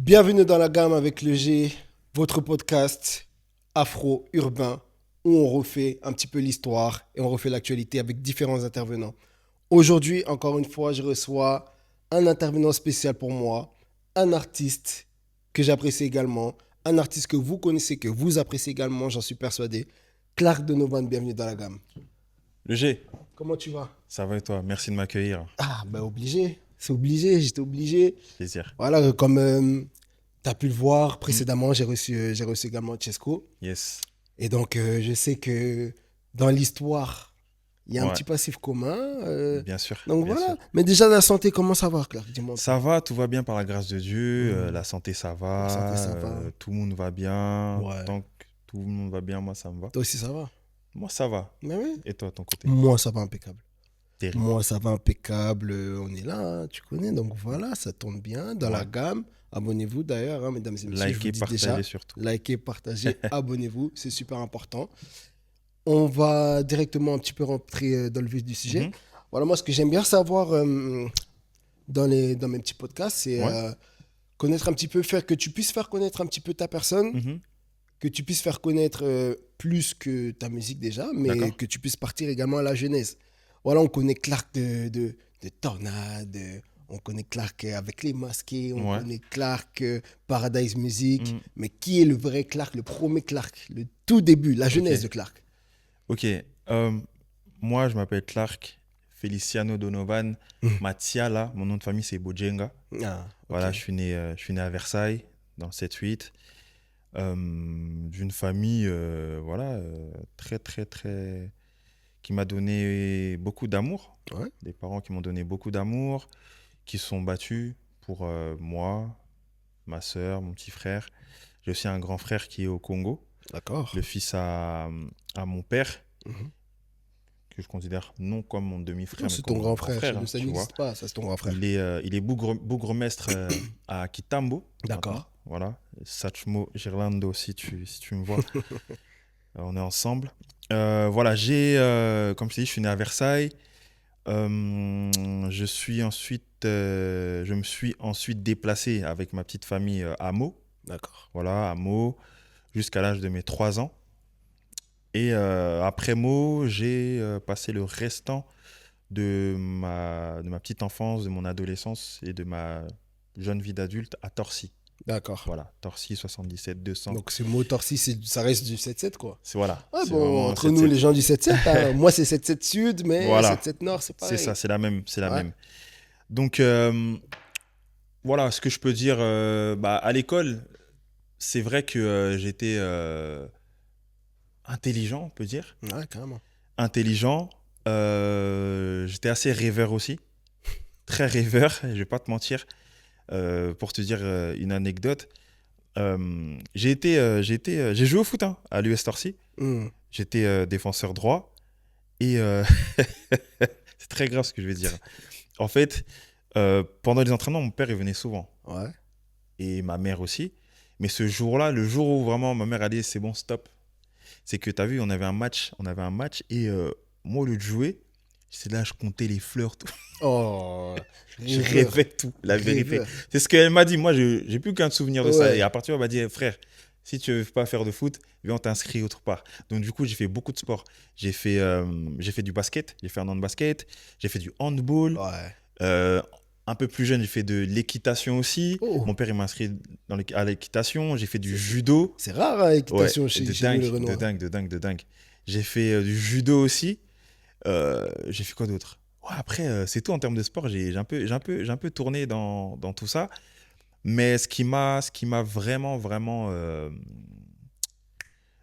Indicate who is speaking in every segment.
Speaker 1: Bienvenue dans la gamme avec le G, votre podcast afro-urbain où on refait un petit peu l'histoire et on refait l'actualité avec différents intervenants. Aujourd'hui, encore une fois, je reçois un intervenant spécial pour moi, un artiste que j'apprécie également, un artiste que vous connaissez, que vous appréciez également, j'en suis persuadé. Clark Donovan, bienvenue dans la gamme.
Speaker 2: Le G,
Speaker 1: Comment tu vas?
Speaker 2: ça va et toi? Merci de m'accueillir.
Speaker 1: Ah, ben obligé, c'est obligé, j'étais obligé.
Speaker 2: Plaisir.
Speaker 1: Voilà, comme tu as pu le voir
Speaker 2: Mm.
Speaker 1: précédemment, j'ai reçu également Chesco.
Speaker 2: Yes.
Speaker 1: Et donc, je sais que dans l'histoire, il y a un
Speaker 2: Ouais,
Speaker 1: petit passif commun.
Speaker 2: bien sûr,
Speaker 1: Donc
Speaker 2: bien sûr.
Speaker 1: voilà. Mais déjà, la santé, comment ça va, Clark? Dis-moi un peu.
Speaker 2: Ça va, tout va bien par la grâce de Dieu.
Speaker 1: Hmm,
Speaker 2: La santé, ça
Speaker 1: la santé,
Speaker 2: va.
Speaker 1: ça va.
Speaker 2: Tout le monde va bien.
Speaker 1: Ouais.
Speaker 2: Tant que tout le monde va bien, moi, ça me va.
Speaker 1: Toi aussi, ça va.
Speaker 2: Moi, ça va.
Speaker 1: Mais oui.
Speaker 2: Et toi, ton côté?
Speaker 1: Moi, ça va impeccable.
Speaker 2: Terrible.
Speaker 1: Moi, ça va impeccable. On est là, hein, tu connais. Donc voilà, ça tourne bien dans la
Speaker 2: Ouais.
Speaker 1: gamme. Abonnez-vous d'ailleurs, hein, mesdames et messieurs. Je vous
Speaker 2: Likez,
Speaker 1: dis déjà,
Speaker 2: partagez surtout.
Speaker 1: likez, partagez, abonnez-vous. C'est super important. On va directement un petit peu rentrer dans le vif du sujet.
Speaker 2: Mhm.
Speaker 1: Voilà, moi, ce que j'aime bien savoir dans mes petits podcasts, c'est
Speaker 2: Ouais.
Speaker 1: connaître un petit peu, faire que tu puisses faire connaître un petit peu ta personne,
Speaker 2: Mhm.
Speaker 1: que tu puisses faire connaître plus que ta musique déjà, mais
Speaker 2: D'accord.
Speaker 1: que tu puisses partir également à la genèse. Voilà, on connaît Clark de Tornade, on connaît Clark avec Les Masqués, on
Speaker 2: Ouais.
Speaker 1: connaît Clark Paradise Music,
Speaker 2: Mhm.
Speaker 1: mais qui est le vrai Clark, le premier Clark, le tout début, la genèse de
Speaker 2: Ok.
Speaker 1: Clark?
Speaker 2: Ok. Moi, je m'appelle Clark Feliciano Donovan
Speaker 1: Mhm.
Speaker 2: Matiala. Mon nom de famille, c'est Bojenga.
Speaker 1: Ah, ok.
Speaker 2: Voilà, je suis né à Versailles, dans le 7-8. D'une famille voilà, très, très, très. Qui m'a donné beaucoup d'amour.
Speaker 1: Ouais,
Speaker 2: Des parents qui m'ont donné beaucoup d'amour, qui se sont battus pour moi, ma sœur, mon petit frère. J'ai aussi un grand frère qui est au Congo,
Speaker 1: d'accord.
Speaker 2: le fils à mon père,
Speaker 1: Mhm.
Speaker 2: que je considère non comme mon
Speaker 1: Non,
Speaker 2: demi-frère, mais
Speaker 1: c'est
Speaker 2: comme
Speaker 1: ton
Speaker 2: mon
Speaker 1: grand
Speaker 2: grand
Speaker 1: frère.
Speaker 2: frère,
Speaker 1: Chez nous,
Speaker 2: hein,
Speaker 1: ça
Speaker 2: tu vois.
Speaker 1: n'existe pas. Ça, c'est ton grand frère.
Speaker 2: Il est bourgmestre à Kitambo maintenant.
Speaker 1: D'accord.
Speaker 2: Voilà. Sachmo Gerlando, si tu me vois, on est ensemble. Voilà, comme je t'ai dit, je suis né à Versailles. Je me suis ensuite déplacé avec ma petite famille à Meaux.
Speaker 1: D'accord.
Speaker 2: Voilà, à Meaux, jusqu'à l'âge de mes 3 ans. Et après Meaux, j'ai passé le restant de ma petite enfance, de mon adolescence et de ma jeune vie d'adulte à Torcy.
Speaker 1: D'accord.
Speaker 2: Voilà, Torcy 77 200.
Speaker 1: Donc, ce moteur 6, ça reste du 7-7, quoi.
Speaker 2: Voilà,
Speaker 1: Ah
Speaker 2: c'est
Speaker 1: bon,
Speaker 2: vraiment un
Speaker 1: entre nous, les
Speaker 2: 7-7.
Speaker 1: gens du 7-7, hein, moi, c'est 7-7 Sud, mais
Speaker 2: Voilà,
Speaker 1: 7-7 Nord, c'est
Speaker 2: c'est ça,
Speaker 1: pareil.
Speaker 2: c'est la même, c'est la
Speaker 1: Ouais.
Speaker 2: même. Donc voilà, ce que je peux dire, à l'école, c'est vrai que j'étais intelligent, on peut dire.
Speaker 1: Ouais, carrément.
Speaker 2: Intelligent. J'étais assez rêveur aussi. Très rêveur, je vais pas te mentir. Pour te dire une anecdote, j'ai joué au foot hein, à l'US Torcy.
Speaker 1: Hmm.
Speaker 2: J'étais défenseur droit. Et c'est très grave ce que je vais dire. En fait, pendant les entraînements, mon père il venait souvent.
Speaker 1: Ouais.
Speaker 2: Et ma mère aussi. Mais ce jour-là, le jour où vraiment ma mère a dit c'est bon, stop, c'est que tu as vu, on avait un match et moi, au lieu de jouer, c'est là, je comptais les fleurs, tout.
Speaker 1: Oh,
Speaker 2: Je
Speaker 1: rêveur.
Speaker 2: rêvais tout, la vérité.
Speaker 1: Rêveur.
Speaker 2: C'est ce qu'elle m'a dit. Moi, je j'ai plus qu'un souvenir de ça. Et
Speaker 1: Ouais.
Speaker 2: à partir de là, elle m'a dit frère, si tu veux pas faire de foot, viens, on t'inscrit autre part. Donc, du coup, j'ai fait beaucoup de sport. J'ai fait du basket, j'ai fait un an de basket, j'ai fait du handball.
Speaker 1: Ouais.
Speaker 2: Euh, un peu plus jeune, j'ai fait de l'équitation aussi.
Speaker 1: Oh,
Speaker 2: Mon père, il m'a inscrit à l'équitation. J'ai fait du
Speaker 1: c'est
Speaker 2: judo.
Speaker 1: c'est rare, hein,
Speaker 2: Ouais,
Speaker 1: l'équitation
Speaker 2: de
Speaker 1: chez nous,
Speaker 2: dingue,
Speaker 1: les
Speaker 2: de
Speaker 1: Renois.
Speaker 2: dingue, de dingue, de dingue. J'ai fait du judo aussi. J'ai fait quoi d'autre? Ouais, après, c'est tout en termes de sport. J'ai un peu tourné dans tout ça. Mais ce qui m'a vraiment, vraiment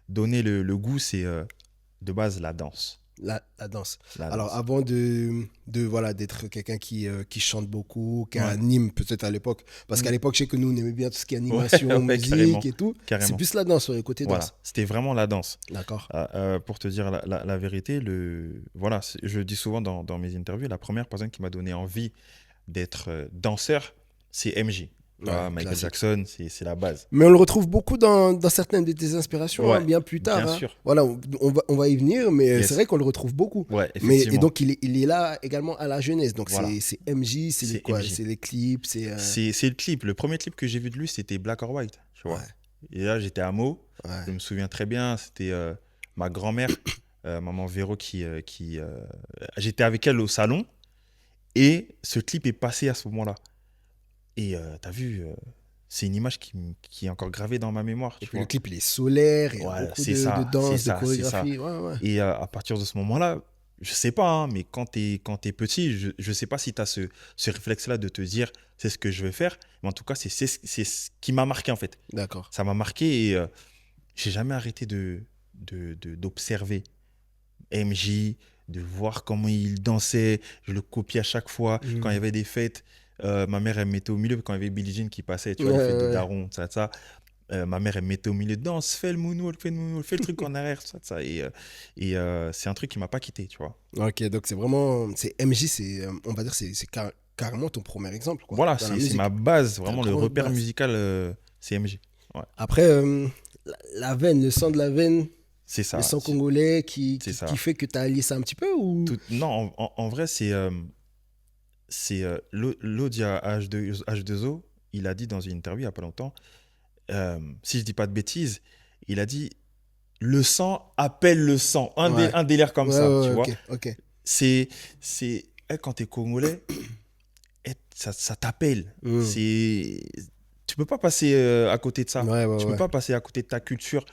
Speaker 2: donné le goût, c'est de base la danse.
Speaker 1: La danse.
Speaker 2: La
Speaker 1: Alors,
Speaker 2: danse.
Speaker 1: avant voilà, d'être quelqu'un qui chante beaucoup, qui
Speaker 2: Ouais.
Speaker 1: anime peut-être à l'époque, parce qu'à
Speaker 2: Mm.
Speaker 1: l'époque, je sais que nous, on aimait bien tout ce qui est
Speaker 2: Ouais,
Speaker 1: animation,
Speaker 2: ouais,
Speaker 1: musique
Speaker 2: carrément.
Speaker 1: et tout. C'est
Speaker 2: Carrément.
Speaker 1: plus la danse, le côté danse.
Speaker 2: Voilà, c'était vraiment la danse.
Speaker 1: D'accord.
Speaker 2: Pour te dire la vérité, voilà, je dis souvent dans mes interviews, la première personne qui m'a donné envie d'être danseur, c'est MJ. Tu vois,
Speaker 1: Ouais,
Speaker 2: Michael
Speaker 1: classique.
Speaker 2: Jackson, c'est la base.
Speaker 1: Mais on le retrouve beaucoup dans certaines de tes inspirations, hein,
Speaker 2: Ouais,
Speaker 1: bien plus tard.
Speaker 2: bien
Speaker 1: Hein.
Speaker 2: sûr.
Speaker 1: Voilà, on va y venir, mais c'est
Speaker 2: Yes.
Speaker 1: vrai qu'on le retrouve beaucoup.
Speaker 2: Ouais,
Speaker 1: Et
Speaker 2: effectivement.
Speaker 1: donc, il est là également à la jeunesse. Donc,
Speaker 2: Voilà,
Speaker 1: c'est MJ, c'est les
Speaker 2: c'est
Speaker 1: quoi?
Speaker 2: MJ.
Speaker 1: C'est les clips,
Speaker 2: C'est le clip. Le premier clip que j'ai vu de lui, c'était Black or White, tu vois.
Speaker 1: Ouais,
Speaker 2: Et là, j'étais à Meaux. Je
Speaker 1: ouais.
Speaker 2: me souviens très bien. C'était ma grand-mère, maman Véro, j'étais avec elle au salon. Et ce clip est passé à ce moment-là. Et t'as vu, c'est une image qui est encore gravée dans ma mémoire,
Speaker 1: Et
Speaker 2: tu
Speaker 1: puis, le
Speaker 2: vois.
Speaker 1: clip, il est solaire, il y a
Speaker 2: Voilà,
Speaker 1: beaucoup
Speaker 2: c'est
Speaker 1: de
Speaker 2: ça, c'est
Speaker 1: danse, de
Speaker 2: ça, c'est ça.
Speaker 1: chorégraphie. Ouais, ouais.
Speaker 2: Et à partir de ce moment-là, je sais pas, hein, mais quand t'es petit, je sais pas si tu as ce réflexe-là de te dire c'est ce que je vais faire, mais en tout cas, c'est ce qui m'a marqué en fait.
Speaker 1: D'accord.
Speaker 2: Ça m'a marqué et j'ai jamais arrêté d'observer MJ, de voir comment il dansait. Je le copiais à chaque fois. Quand il y
Speaker 1: Mhm.
Speaker 2: avait des fêtes, ma mère, elle me mettait au milieu. Quand il y avait Billie Jean qui passait, tu
Speaker 1: Ouais,
Speaker 2: vois, les fêtes de
Speaker 1: ouais,
Speaker 2: Daron, ça. Ma mère, elle me mettait au milieu. Danse, fais le moonwalk, fais le truc en arrière, ça. Et c'est un truc qui m'a pas quitté, tu vois.
Speaker 1: ouais. Ok, donc c'est vraiment. C'est MJ, on va dire, c'est carrément ton premier exemple, quoi,
Speaker 2: Voilà,
Speaker 1: dans la
Speaker 2: c'est ma
Speaker 1: musique.
Speaker 2: base,
Speaker 1: Ta
Speaker 2: vraiment le
Speaker 1: grande
Speaker 2: repère
Speaker 1: base.
Speaker 2: musical, c'est MJ. Ouais,
Speaker 1: Après, la veine, le sang de la veine,
Speaker 2: c'est
Speaker 1: le
Speaker 2: ça,
Speaker 1: sang congolais
Speaker 2: c'est
Speaker 1: qui
Speaker 2: ça.
Speaker 1: fait que tu as allié ça un petit peu ou...
Speaker 2: Non, en vrai, c'est Lodia H2O, il a dit dans une interview il y a pas longtemps, si je dis pas de bêtises, il a dit le sang appelle le sang,
Speaker 1: Ouais.
Speaker 2: un délire comme
Speaker 1: Ouais,
Speaker 2: ça,
Speaker 1: ouais,
Speaker 2: tu
Speaker 1: ouais,
Speaker 2: vois.
Speaker 1: ok, ok.
Speaker 2: C'est, quand t'es congolais, ça t'appelle.
Speaker 1: Hmm.
Speaker 2: Tu peux pas passer à côté de ça.
Speaker 1: Ouais, ouais,
Speaker 2: Tu peux
Speaker 1: ouais.
Speaker 2: pas passer à côté de ta culture.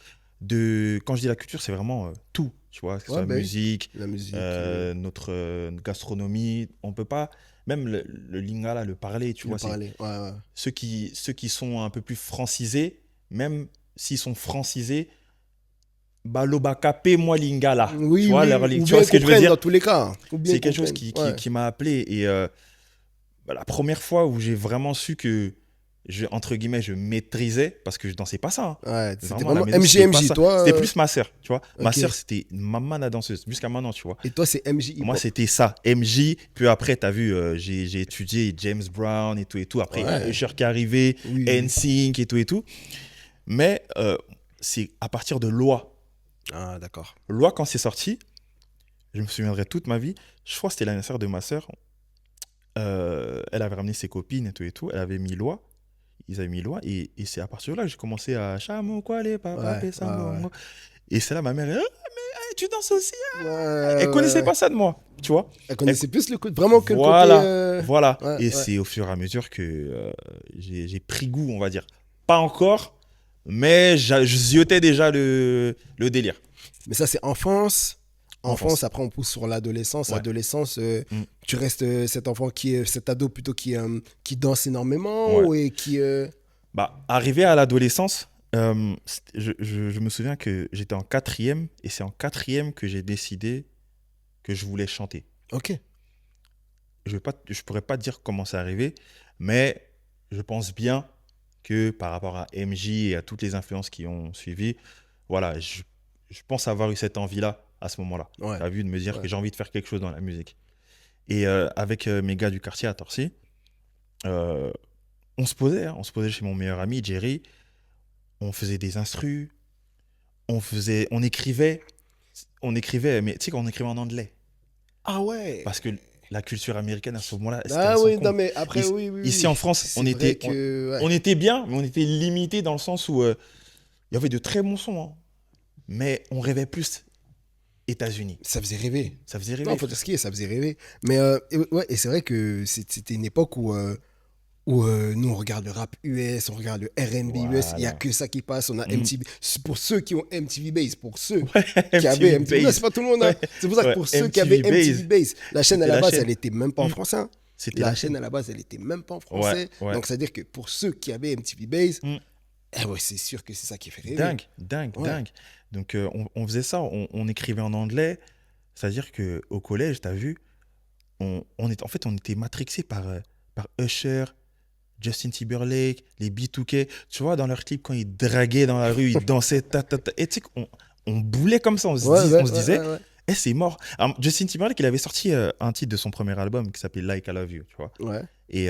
Speaker 2: Quand je dis la culture, c'est vraiment tout, tu vois, que ce
Speaker 1: Ouais,
Speaker 2: soit
Speaker 1: ben,
Speaker 2: musique,
Speaker 1: la musique,
Speaker 2: notre gastronomie. On peut pas, même le lingala, le parler, tu
Speaker 1: le
Speaker 2: vois, c'est
Speaker 1: parler. Ouais, ouais.
Speaker 2: ceux qui sont un peu plus francisés, même s'ils sont francisés, baloba kapé moi lingala. Tu
Speaker 1: Oui,
Speaker 2: vois,
Speaker 1: oui, ou
Speaker 2: tu vois
Speaker 1: bien
Speaker 2: ce que je veux
Speaker 1: comprennent
Speaker 2: dire?
Speaker 1: dans tous les cas. Ou bien
Speaker 2: C'est quelque chose
Speaker 1: comprennent. Ouais.
Speaker 2: qui m'a appelé. Et la première fois où j'ai vraiment su que, entre guillemets, je maîtrisais, parce que je dansais pas ça, hein.
Speaker 1: Ouais, c'était
Speaker 2: Vraiment, la
Speaker 1: vraiment
Speaker 2: maison, c'était pas
Speaker 1: MJ,
Speaker 2: ça.
Speaker 1: toi.
Speaker 2: C'était plus ma sœur, tu vois. Ma
Speaker 1: Ok.
Speaker 2: sœur, c'était une maman la danseuse, jusqu'à maintenant, tu vois.
Speaker 1: Et toi, c'est MJ
Speaker 2: Moi,
Speaker 1: hip-hop.
Speaker 2: c'était ça, MJ. Puis après, tu as vu, j'ai étudié James Brown et tout et tout. Après, il y a
Speaker 1: Ouais.
Speaker 2: Usher qui est arrivé,
Speaker 1: Oui, oui.
Speaker 2: NSYNC et tout et tout. Mais c'est à partir de Loi.
Speaker 1: Ah, d'accord.
Speaker 2: Loi, quand c'est sorti, je me souviendrai toute ma vie. Je crois que c'était l'anniversaire de ma sœur. Elle avait ramené ses copines et tout et tout. Elle avait mis Loi. Ils avaient mis Loi. Et c'est à partir de là que j'ai commencé à Chamou, quoi, les papa,
Speaker 1: Ouais, ouais, ouais.
Speaker 2: Sambongo. Et c'est là, ma mère, tu danses aussi.
Speaker 1: Ouais,
Speaker 2: Elle connaissait
Speaker 1: ouais.
Speaker 2: pas ça de moi, tu vois.
Speaker 1: Elle
Speaker 2: Elle-
Speaker 1: connaissait plus le côté, vraiment que le côté.
Speaker 2: Voilà, voilà.
Speaker 1: Ouais,
Speaker 2: Et
Speaker 1: ouais.
Speaker 2: c'est au fur et à mesure que j'ai pris goût, on va dire. Pas encore, mais je ziotais déjà le délire.
Speaker 1: Mais ça, c'est enfance. Enfance,
Speaker 2: Enfance.
Speaker 1: après, on pousse sur l'adolescence.
Speaker 2: Ouais.
Speaker 1: Adolescence,
Speaker 2: Mm.
Speaker 1: tu restes cet enfant cet ado plutôt qui danse énormément
Speaker 2: Ouais.
Speaker 1: et qui.
Speaker 2: Bah, arrivé à l'adolescence, je me souviens que j'étais en quatrième, et c'est en quatrième que j'ai décidé que je voulais chanter.
Speaker 1: Ok.
Speaker 2: Je pourrais pas dire comment c'est arrivé, mais je pense bien que par rapport à MJ et à toutes les influences qui ont suivi, voilà, je pense avoir eu cette envie-là à ce moment-là.
Speaker 1: Ouais.
Speaker 2: Tu as vu, de me dire
Speaker 1: Ouais.
Speaker 2: que j'ai envie de faire quelque chose dans la musique. Et avec mes gars du quartier à Torcy, euh, on se posait chez mon meilleur ami, Jerry, on faisait des instrus, on écrivait, mais tu sais qu'on écrivait en anglais.
Speaker 1: Ah ouais.
Speaker 2: Parce que la culture américaine à ce moment-là, c'était un
Speaker 1: Ah
Speaker 2: son
Speaker 1: oui, non,
Speaker 2: comble.
Speaker 1: mais après,
Speaker 2: Ici,
Speaker 1: oui, oui,
Speaker 2: ici
Speaker 1: oui.
Speaker 2: en France,
Speaker 1: C'est vrai que. Ouais.
Speaker 2: on était bien, mais on était limité dans le sens où il y avait de très bons sons, hein, mais on rêvait plus États-Unis.
Speaker 1: Ça faisait rêver.
Speaker 2: Ça faisait
Speaker 1: Non,
Speaker 2: rêver,
Speaker 1: faut dire
Speaker 2: frère.
Speaker 1: ce qui est, ça faisait rêver. Mais ouais, et c'est vrai que c'était une époque où nous, on regarde le rap US, on regarde le R&B US, il n'y a
Speaker 2: Voilà.
Speaker 1: que ça qui passe. On a
Speaker 2: Mm.
Speaker 1: MTV. C'est pour ceux qui ont MTV Base, pour ceux qui avaient
Speaker 2: MTV
Speaker 1: MTV. Non, c'est
Speaker 2: Base.
Speaker 1: pas tout le monde. Hein.
Speaker 2: Ouais,
Speaker 1: C'est pour ça que
Speaker 2: ouais,
Speaker 1: pour ceux qui avaient
Speaker 2: MTV
Speaker 1: MTV Base, la chaîne à
Speaker 2: c'était
Speaker 1: la
Speaker 2: la
Speaker 1: base,
Speaker 2: chaîne.
Speaker 1: elle était même pas en
Speaker 2: Mm.
Speaker 1: français. Hein.
Speaker 2: C'était
Speaker 1: La
Speaker 2: la
Speaker 1: chaîne
Speaker 2: chaîne.
Speaker 1: à la base, elle était même pas en
Speaker 2: Ouais,
Speaker 1: français.
Speaker 2: ouais.
Speaker 1: Donc, c'est-à-dire que pour ceux qui avaient MTV Base,
Speaker 2: Mm.
Speaker 1: eh ouais, c'est sûr que c'est ça qui fait rêver.
Speaker 2: Dingue, dingue,
Speaker 1: Ouais.
Speaker 2: dingue. Donc on faisait ça, on écrivait en anglais. C'est-à-dire qu'au collège, tu as vu, en fait, on était matrixé par Usher, Justin Timberlake, les B2K. Tu vois, dans leurs clips, quand ils draguaient dans la rue, ils dansaient, ta, ta, ta. Et tu sais on boulait comme ça,
Speaker 1: Ouais, ouais,
Speaker 2: on se
Speaker 1: ouais,
Speaker 2: disait,
Speaker 1: ouais, ouais.
Speaker 2: c'est mort. Alors, Justin Timberlake, il avait sorti un titre de son premier album qui s'appelait Like I Love You, tu vois.
Speaker 1: Ouais.
Speaker 2: Et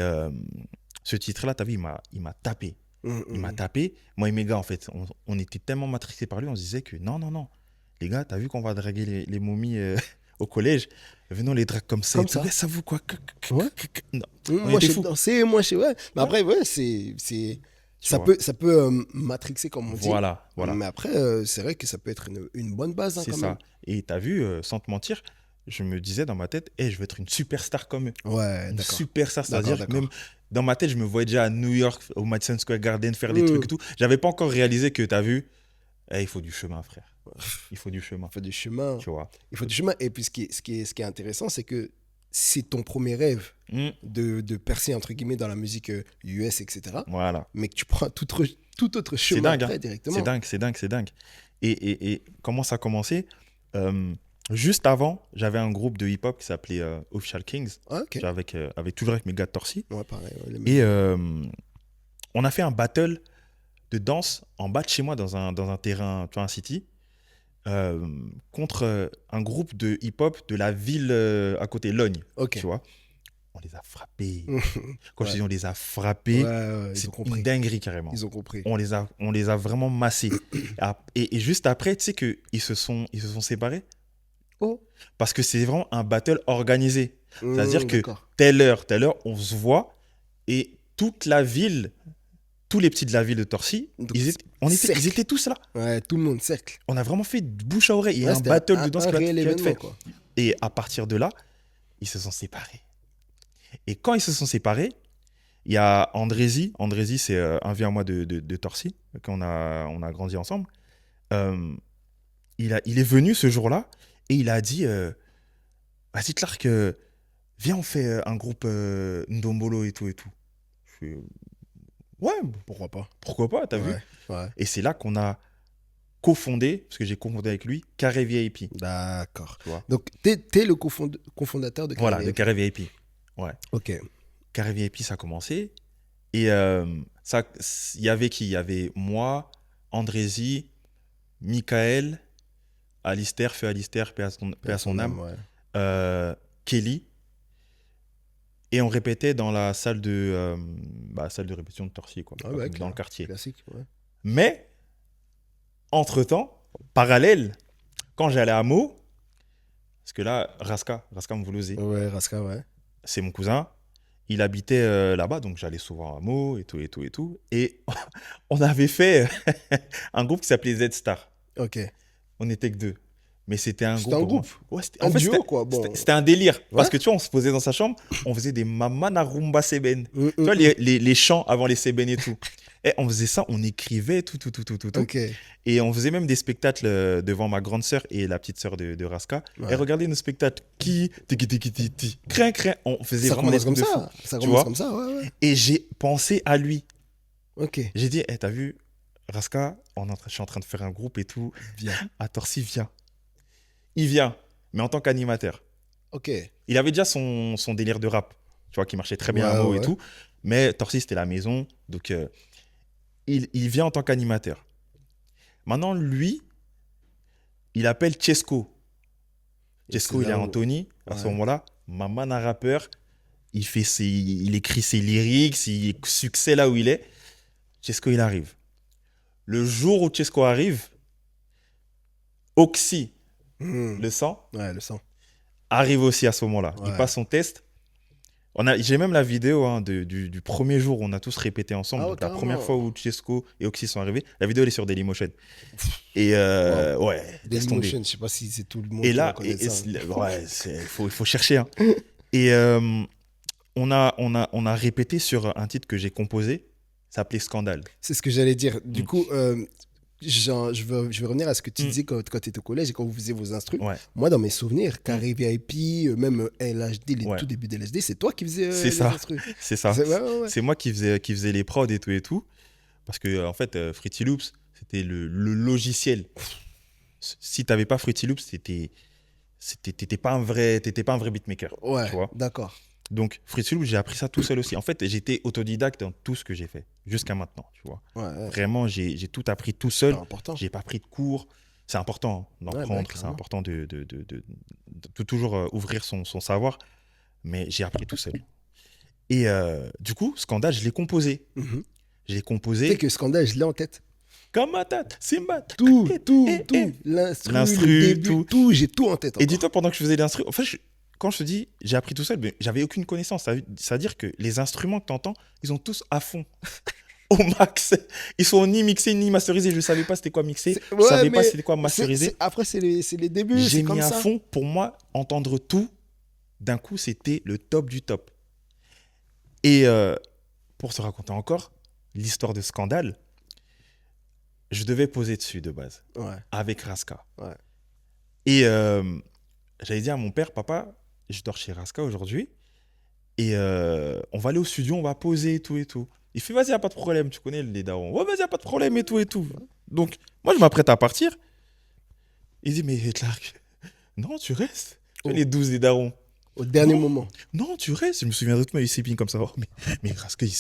Speaker 2: Ce titre-là, t'as vu, il m'a tapé. Il m'a
Speaker 1: Mm.
Speaker 2: tapé. Moi et mes gars, en fait, on était tellement matrixés par lui, on se disait que non, non, non. Les gars, t'as vu qu'on va draguer les momies au collège? Venons les draguer comme ça et
Speaker 1: Comme
Speaker 2: tout.
Speaker 1: ça.
Speaker 2: Ouais, ça vous quoi?
Speaker 1: Ouais.
Speaker 2: Non, on
Speaker 1: Moi, je
Speaker 2: était
Speaker 1: sais
Speaker 2: fous.
Speaker 1: danser, moi, je sais. Ouais. Mais
Speaker 2: Ouais.
Speaker 1: après, ouais,
Speaker 2: Tu vois.
Speaker 1: ça peut matrixer, comme on dit.
Speaker 2: Voilà, voilà.
Speaker 1: Mais après, c'est vrai que ça peut être une bonne base, hein,
Speaker 2: C'est
Speaker 1: quand même.
Speaker 2: ça. Et t'as vu, sans te mentir, je me disais dans ma tête, je veux être une superstar comme eux.
Speaker 1: Ouais,
Speaker 2: Une
Speaker 1: d'accord.
Speaker 2: superstar,
Speaker 1: D'accord,
Speaker 2: c'est-à-dire que même
Speaker 1: d'accord.
Speaker 2: dans ma tête, je me voyais déjà à New York, au Madison Square Garden, faire des trucs
Speaker 1: Mm.
Speaker 2: et tout. J'avais pas encore réalisé que t'as vu, il faut du chemin, frère. Il faut du chemin,
Speaker 1: Il faut du chemin.
Speaker 2: tu vois.
Speaker 1: Il faut du chemin. Et puis, ce qui est intéressant, c'est que c'est ton premier rêve
Speaker 2: Mm,
Speaker 1: de percer, entre guillemets, dans la musique US, etc.
Speaker 2: voilà.
Speaker 1: Mais que tu prends tout autre
Speaker 2: C'est
Speaker 1: chemin
Speaker 2: dingue, hein.
Speaker 1: après,
Speaker 2: C'est
Speaker 1: directement.
Speaker 2: dingue, c'est dingue, c'est dingue. Et comment ça a commencé? Euh, Juste avant, j'avais un groupe de hip-hop qui s'appelait Official Kings.
Speaker 1: Ah, ok.
Speaker 2: J'avais toujours avec mes gars de Torcy.
Speaker 1: Ouais, pareil. Ouais,
Speaker 2: Et on a fait un battle de danse en bas de chez moi dans un terrain, tu vois, un city, euh, contre un groupe de hip-hop de la ville à côté, Logne,
Speaker 1: ok.
Speaker 2: tu vois. On les a frappés.
Speaker 1: Ouais,
Speaker 2: Quand je dis on les a
Speaker 1: ouais,
Speaker 2: frappés,
Speaker 1: ouais, ils
Speaker 2: c'est
Speaker 1: ont
Speaker 2: une
Speaker 1: compris.
Speaker 2: dinguerie carrément.
Speaker 1: Ils ont compris.
Speaker 2: On les a vraiment massés. Et juste après, tu sais qu'ils ils se sont séparés
Speaker 1: Oh,
Speaker 2: parce que c'est vraiment un battle organisé. C'est-à-dire que
Speaker 1: d'accord.
Speaker 2: telle heure, on se voit et toute la ville, tous les petits de la ville de Torcy,
Speaker 1: Donc,
Speaker 2: ils étaient tous là.
Speaker 1: Ouais, tout le monde, cercle.
Speaker 2: On a vraiment fait de bouche à oreille. Il y
Speaker 1: Ouais,
Speaker 2: a un
Speaker 1: c'était
Speaker 2: battle de danse
Speaker 1: un réel
Speaker 2: qui va être
Speaker 1: événement,
Speaker 2: fait.
Speaker 1: quoi.
Speaker 2: Et à partir de là, ils se sont séparés. Et quand ils se sont séparés, il y a Andrézy. Andrézy, c'est un vieux à moi de Torcy, qu'on on a grandi ensemble. Euh, il est venu ce jour-là et il a dit vas-y, Clark, viens, on fait un groupe Ndombolo et tout et tout. Je fais ouais,
Speaker 1: Pourquoi pas?
Speaker 2: pourquoi pas, t'as vu?
Speaker 1: Ouais, ouais.
Speaker 2: Et c'est là qu'on a cofondé, parce que j'ai cofondé avec lui, Carré VIP.
Speaker 1: D'accord.
Speaker 2: Tu vois.
Speaker 1: Donc, t'es le cofondateur de
Speaker 2: Voilà, de
Speaker 1: Carrière.
Speaker 2: Carré VIP. Ouais.
Speaker 1: Ok.
Speaker 2: Carré VIP, ça a commencé. Et ça, il y avait qui? Il y avait moi, Andrézy, Michael, Alistair, feu Alistair, paix à son âme,
Speaker 1: Ouais.
Speaker 2: euh, Kelly. Et on répétait dans la salle de répétition de Torcy, quoi,
Speaker 1: Ah ouais,
Speaker 2: dans le
Speaker 1: clair.
Speaker 2: quartier.
Speaker 1: Classique, ouais.
Speaker 2: Mais, entre-temps, parallèle, quand j'allais à Meaux, parce que là, Raska Mvoulouzé,
Speaker 1: Ouais, Raska, ouais.
Speaker 2: c'est mon cousin, il habitait là-bas, donc j'allais souvent à Meaux et tout, et tout, et tout. Et on avait fait un groupe qui s'appelait Z-Star.
Speaker 1: Ok.
Speaker 2: On n'était que deux. Mais c'était un
Speaker 1: C'était
Speaker 2: groupe.
Speaker 1: un groupe.
Speaker 2: Ouais,
Speaker 1: Un duo, quoi. Bon.
Speaker 2: C'était un délire.
Speaker 1: Ouais.
Speaker 2: Parce que tu vois, on se posait dans sa chambre, on faisait des mamana rumba seben.
Speaker 1: Mm,
Speaker 2: Tu vois,
Speaker 1: mm, mm.
Speaker 2: les chants avant les seben et tout. Et on faisait ça, on écrivait tout.
Speaker 1: Ok.
Speaker 2: Et on faisait même des spectacles devant ma grande sœur et la petite sœur de Raska.
Speaker 1: Ouais.
Speaker 2: Et regardez nos spectacles. Tiki, crin. On faisait
Speaker 1: Ça
Speaker 2: vraiment des
Speaker 1: commence
Speaker 2: trucs
Speaker 1: comme
Speaker 2: de fou.
Speaker 1: ça. Ça
Speaker 2: Tu
Speaker 1: commence
Speaker 2: vois.
Speaker 1: comme ça, ouais, ouais.
Speaker 2: Et j'ai pensé à lui.
Speaker 1: Ok.
Speaker 2: J'ai dit, t'as vu, Raska, je suis en train de faire un groupe et tout.
Speaker 1: Viens.
Speaker 2: À Torcy, viens. Il vient, mais en tant qu'animateur.
Speaker 1: Ok.
Speaker 2: Il avait déjà son délire de rap, tu vois, qui marchait très bien à
Speaker 1: Ouais,
Speaker 2: Meaux et
Speaker 1: ouais.
Speaker 2: tout. Mais Torcy, c'était la maison. Donc, il vient en tant qu'animateur. Maintenant, lui, il appelle Chesco.
Speaker 1: Et
Speaker 2: Chesco,
Speaker 1: c'est
Speaker 2: il est
Speaker 1: là
Speaker 2: à
Speaker 1: où-
Speaker 2: Anthony. À ce
Speaker 1: Ouais.
Speaker 2: moment-là, maman, un rappeur. Il écrit ses lyrics, il succès là où il est. Chesco, il arrive. Le jour où Chesco arrive, Oxy,
Speaker 1: Mm.
Speaker 2: le sang,
Speaker 1: Ouais, le sang.
Speaker 2: arrive aussi à ce moment-là. Il
Speaker 1: Ouais.
Speaker 2: passe son test. J'ai même la vidéo hein, du premier jour où on a tous répété ensemble.
Speaker 1: Ah ouais,
Speaker 2: Donc la
Speaker 1: carrément.
Speaker 2: première fois où Chesco et Oxy sont arrivés. La vidéo, elle est sur Dailymotion. Et ouais, laisse tomber.
Speaker 1: Dailymotion, je sais pas si c'est tout le monde
Speaker 2: Et
Speaker 1: qui va
Speaker 2: là,
Speaker 1: connaître ça.
Speaker 2: ouais, il faut chercher. Hein. Et on a répété sur un titre que j'ai composé. Ça s'appelait Scandale.
Speaker 1: C'est ce que j'allais dire. Du
Speaker 2: Mm.
Speaker 1: coup, je veux revenir à ce que tu
Speaker 2: Mm.
Speaker 1: disais quand tu étais au collège et quand vous faisiez vos instrus.
Speaker 2: Ouais,
Speaker 1: Moi, dans mes souvenirs, Carré VIP, même LHD, les
Speaker 2: Ouais.
Speaker 1: tout débuts de LHD, c'est toi qui faisais
Speaker 2: C'est
Speaker 1: les
Speaker 2: ça.
Speaker 1: instrus.
Speaker 2: c'est ça.
Speaker 1: Ouais, ouais, ouais.
Speaker 2: C'est moi qui faisais les prods et tout. Parce que, en fait, Fruity Loops, c'était le logiciel. Si t'avais pas Fruity Loops, t'étais pas un vrai beatmaker.
Speaker 1: Ouais,
Speaker 2: Tu vois.
Speaker 1: d'accord.
Speaker 2: Donc, Fruity Loops, j'ai appris ça tout seul aussi. En fait, j'étais autodidacte dans tout ce que j'ai fait, jusqu'à maintenant, tu vois.
Speaker 1: Ouais, ouais.
Speaker 2: Vraiment, j'ai tout appris tout seul.
Speaker 1: C'est important.
Speaker 2: J'ai pas pris de cours. C'est important d'en
Speaker 1: Ouais, bah,
Speaker 2: prendre, c'est
Speaker 1: clairement.
Speaker 2: important de toujours ouvrir son savoir. Mais j'ai appris tout seul. Et du coup, Scandale, je l'ai composé.
Speaker 1: Mhm.
Speaker 2: Je l'ai
Speaker 1: Tu sais
Speaker 2: composé
Speaker 1: que Scandale, je l'ai en tête.
Speaker 2: comme ma tête, Simba.
Speaker 1: Tout, tout,
Speaker 2: Eh,
Speaker 1: tout.
Speaker 2: eh.
Speaker 1: L'instru, le
Speaker 2: L'instru,
Speaker 1: début,
Speaker 2: tout.
Speaker 1: tout. J'ai tout en tête
Speaker 2: Et
Speaker 1: encore.
Speaker 2: dis-toi, pendant que je faisais l'instru, en fait, quand je te dis, j'ai appris tout seul, mais j'avais aucune connaissance. Ça veut dire que les instruments que tu entends, ils sont tous à fond, au max. Ils sont ni mixés ni masterisés. Je ne savais pas c'était quoi mixer. Je ne
Speaker 1: Ouais,
Speaker 2: savais pas
Speaker 1: mais
Speaker 2: c'était quoi masteriser.
Speaker 1: après, c'est les débuts,
Speaker 2: J'ai
Speaker 1: c'est
Speaker 2: mis
Speaker 1: comme
Speaker 2: à
Speaker 1: ça.
Speaker 2: fond. Pour moi, entendre tout, d'un coup, c'était le top du top. Et pour te raconter encore l'histoire de Scandale, je devais poser dessus de base,
Speaker 1: Ouais,
Speaker 2: avec Raska.
Speaker 1: ouais.
Speaker 2: Et j'avais dit à mon père, papa, je dors chez Raska aujourd'hui, et on va aller au studio, on va poser et tout et tout. Il fait, vas-y, y a pas de problème, tu connais les darons. Ouais, vas-y, y a pas de problème et tout et tout. Donc, moi, je m'apprête à partir. Il dit, mais Clark, non, tu restes. Tu vois,
Speaker 1: Oh,
Speaker 2: les 12 des darons.
Speaker 1: au dernier
Speaker 2: Non,
Speaker 1: moment.
Speaker 2: non, tu restes. Je me souviens de toute ma vie, c'est comme ça. Oh, mais Raska, il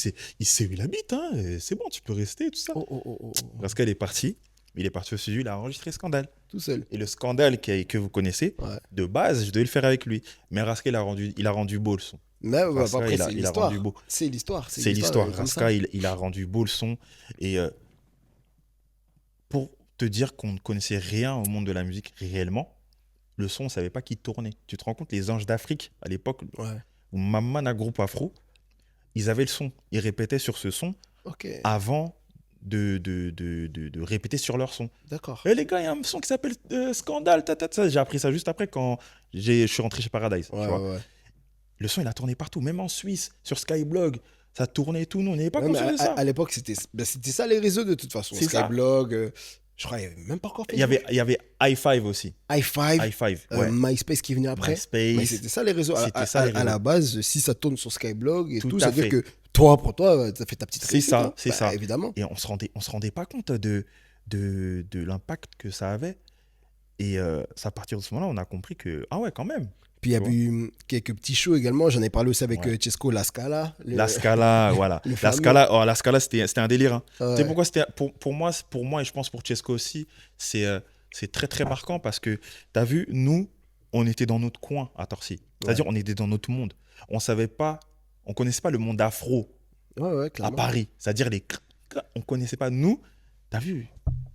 Speaker 2: sait où il habite, hein. C'est bon, tu peux rester, tout ça.
Speaker 1: Oh, oh, oh, oh, oh.
Speaker 2: Raska, il est parti. Il est parti au studio, il a enregistré Scandale.
Speaker 1: Tout seul.
Speaker 2: Et le Scandale que vous connaissez,
Speaker 1: Ouais.
Speaker 2: de base, je devais le faire avec lui. Mais Raska, il a rendu beau le son.
Speaker 1: Mais ouais,
Speaker 2: Raska,
Speaker 1: après,
Speaker 2: il a,
Speaker 1: c'est
Speaker 2: il a rendu
Speaker 1: l'histoire.
Speaker 2: beau.
Speaker 1: C'est l'histoire.
Speaker 2: C'est l'histoire.
Speaker 1: Comme ça.
Speaker 2: Raska, il a rendu beau le son. Et pour te dire qu'on ne connaissait rien au monde de la musique réellement, le son, on ne savait pas qui tournait. Tu te rends compte, les Anges d'Afrique, à l'époque,
Speaker 1: Ouais.
Speaker 2: ou Mamana Groupe Afro, ils avaient le son. Ils répétaient sur ce son
Speaker 1: Ok.
Speaker 2: avant de répéter sur leur son.
Speaker 1: D'accord.
Speaker 2: Et les gars, il y a un son qui s'appelle Scandale. J'ai appris ça juste après quand je suis rentré chez Paradise.
Speaker 1: Ouais,
Speaker 2: Tu vois.
Speaker 1: ouais, ouais.
Speaker 2: Le son, il a tourné partout, même en Suisse, sur Skyblog. Ça tournait et tout. Nous, on n'avait pas
Speaker 1: Ouais, mais
Speaker 2: conscience de ça.
Speaker 1: à l'époque, c'était ça les réseaux de toute façon.
Speaker 2: C'est ça.
Speaker 1: Skyblog, je crois qu'il n'y avait même pas encore
Speaker 2: Il
Speaker 1: Facebook.
Speaker 2: y avait i5 aussi.
Speaker 1: i5,
Speaker 2: i5, ouais.
Speaker 1: MySpace qui est venu après. Mais
Speaker 2: MySpace.
Speaker 1: c'était ça les réseaux.
Speaker 2: C'était ça, les
Speaker 1: À la
Speaker 2: réseaux.
Speaker 1: base, si ça tourne sur Skyblog et
Speaker 2: Tout
Speaker 1: tout,
Speaker 2: à
Speaker 1: ça veut dire
Speaker 2: fait.
Speaker 1: que toi, pour toi, ça fait ta petite
Speaker 2: C'est
Speaker 1: réussite.
Speaker 2: ça,
Speaker 1: hein.
Speaker 2: c'est
Speaker 1: Bah,
Speaker 2: ça.
Speaker 1: évidemment.
Speaker 2: Et on se rendait pas compte de l'impact que ça avait. Et c'est à partir de ce moment-là, on a compris que, ah ouais, quand même.
Speaker 1: Puis il y a
Speaker 2: Tu vois.
Speaker 1: eu quelques petits shows également. J'en ai parlé aussi avec
Speaker 2: Ouais.
Speaker 1: Chesco La Scala.
Speaker 2: La Scala, voilà.
Speaker 1: le
Speaker 2: La
Speaker 1: fameux.
Speaker 2: Scala, c'était un délire. Hein.
Speaker 1: Ouais.
Speaker 2: Tu sais pourquoi c'était pour moi et je pense pour Chesco aussi, c'est très très marquant parce que tu as vu, nous, on était dans notre coin à Torcy. C'est-à-dire, on était dans notre monde. On savait pas, on connaissait pas le monde afro
Speaker 1: Ouais,
Speaker 2: à
Speaker 1: clairement.
Speaker 2: Paris. C'est-à-dire, on connaissait pas. Nous, tu as vu,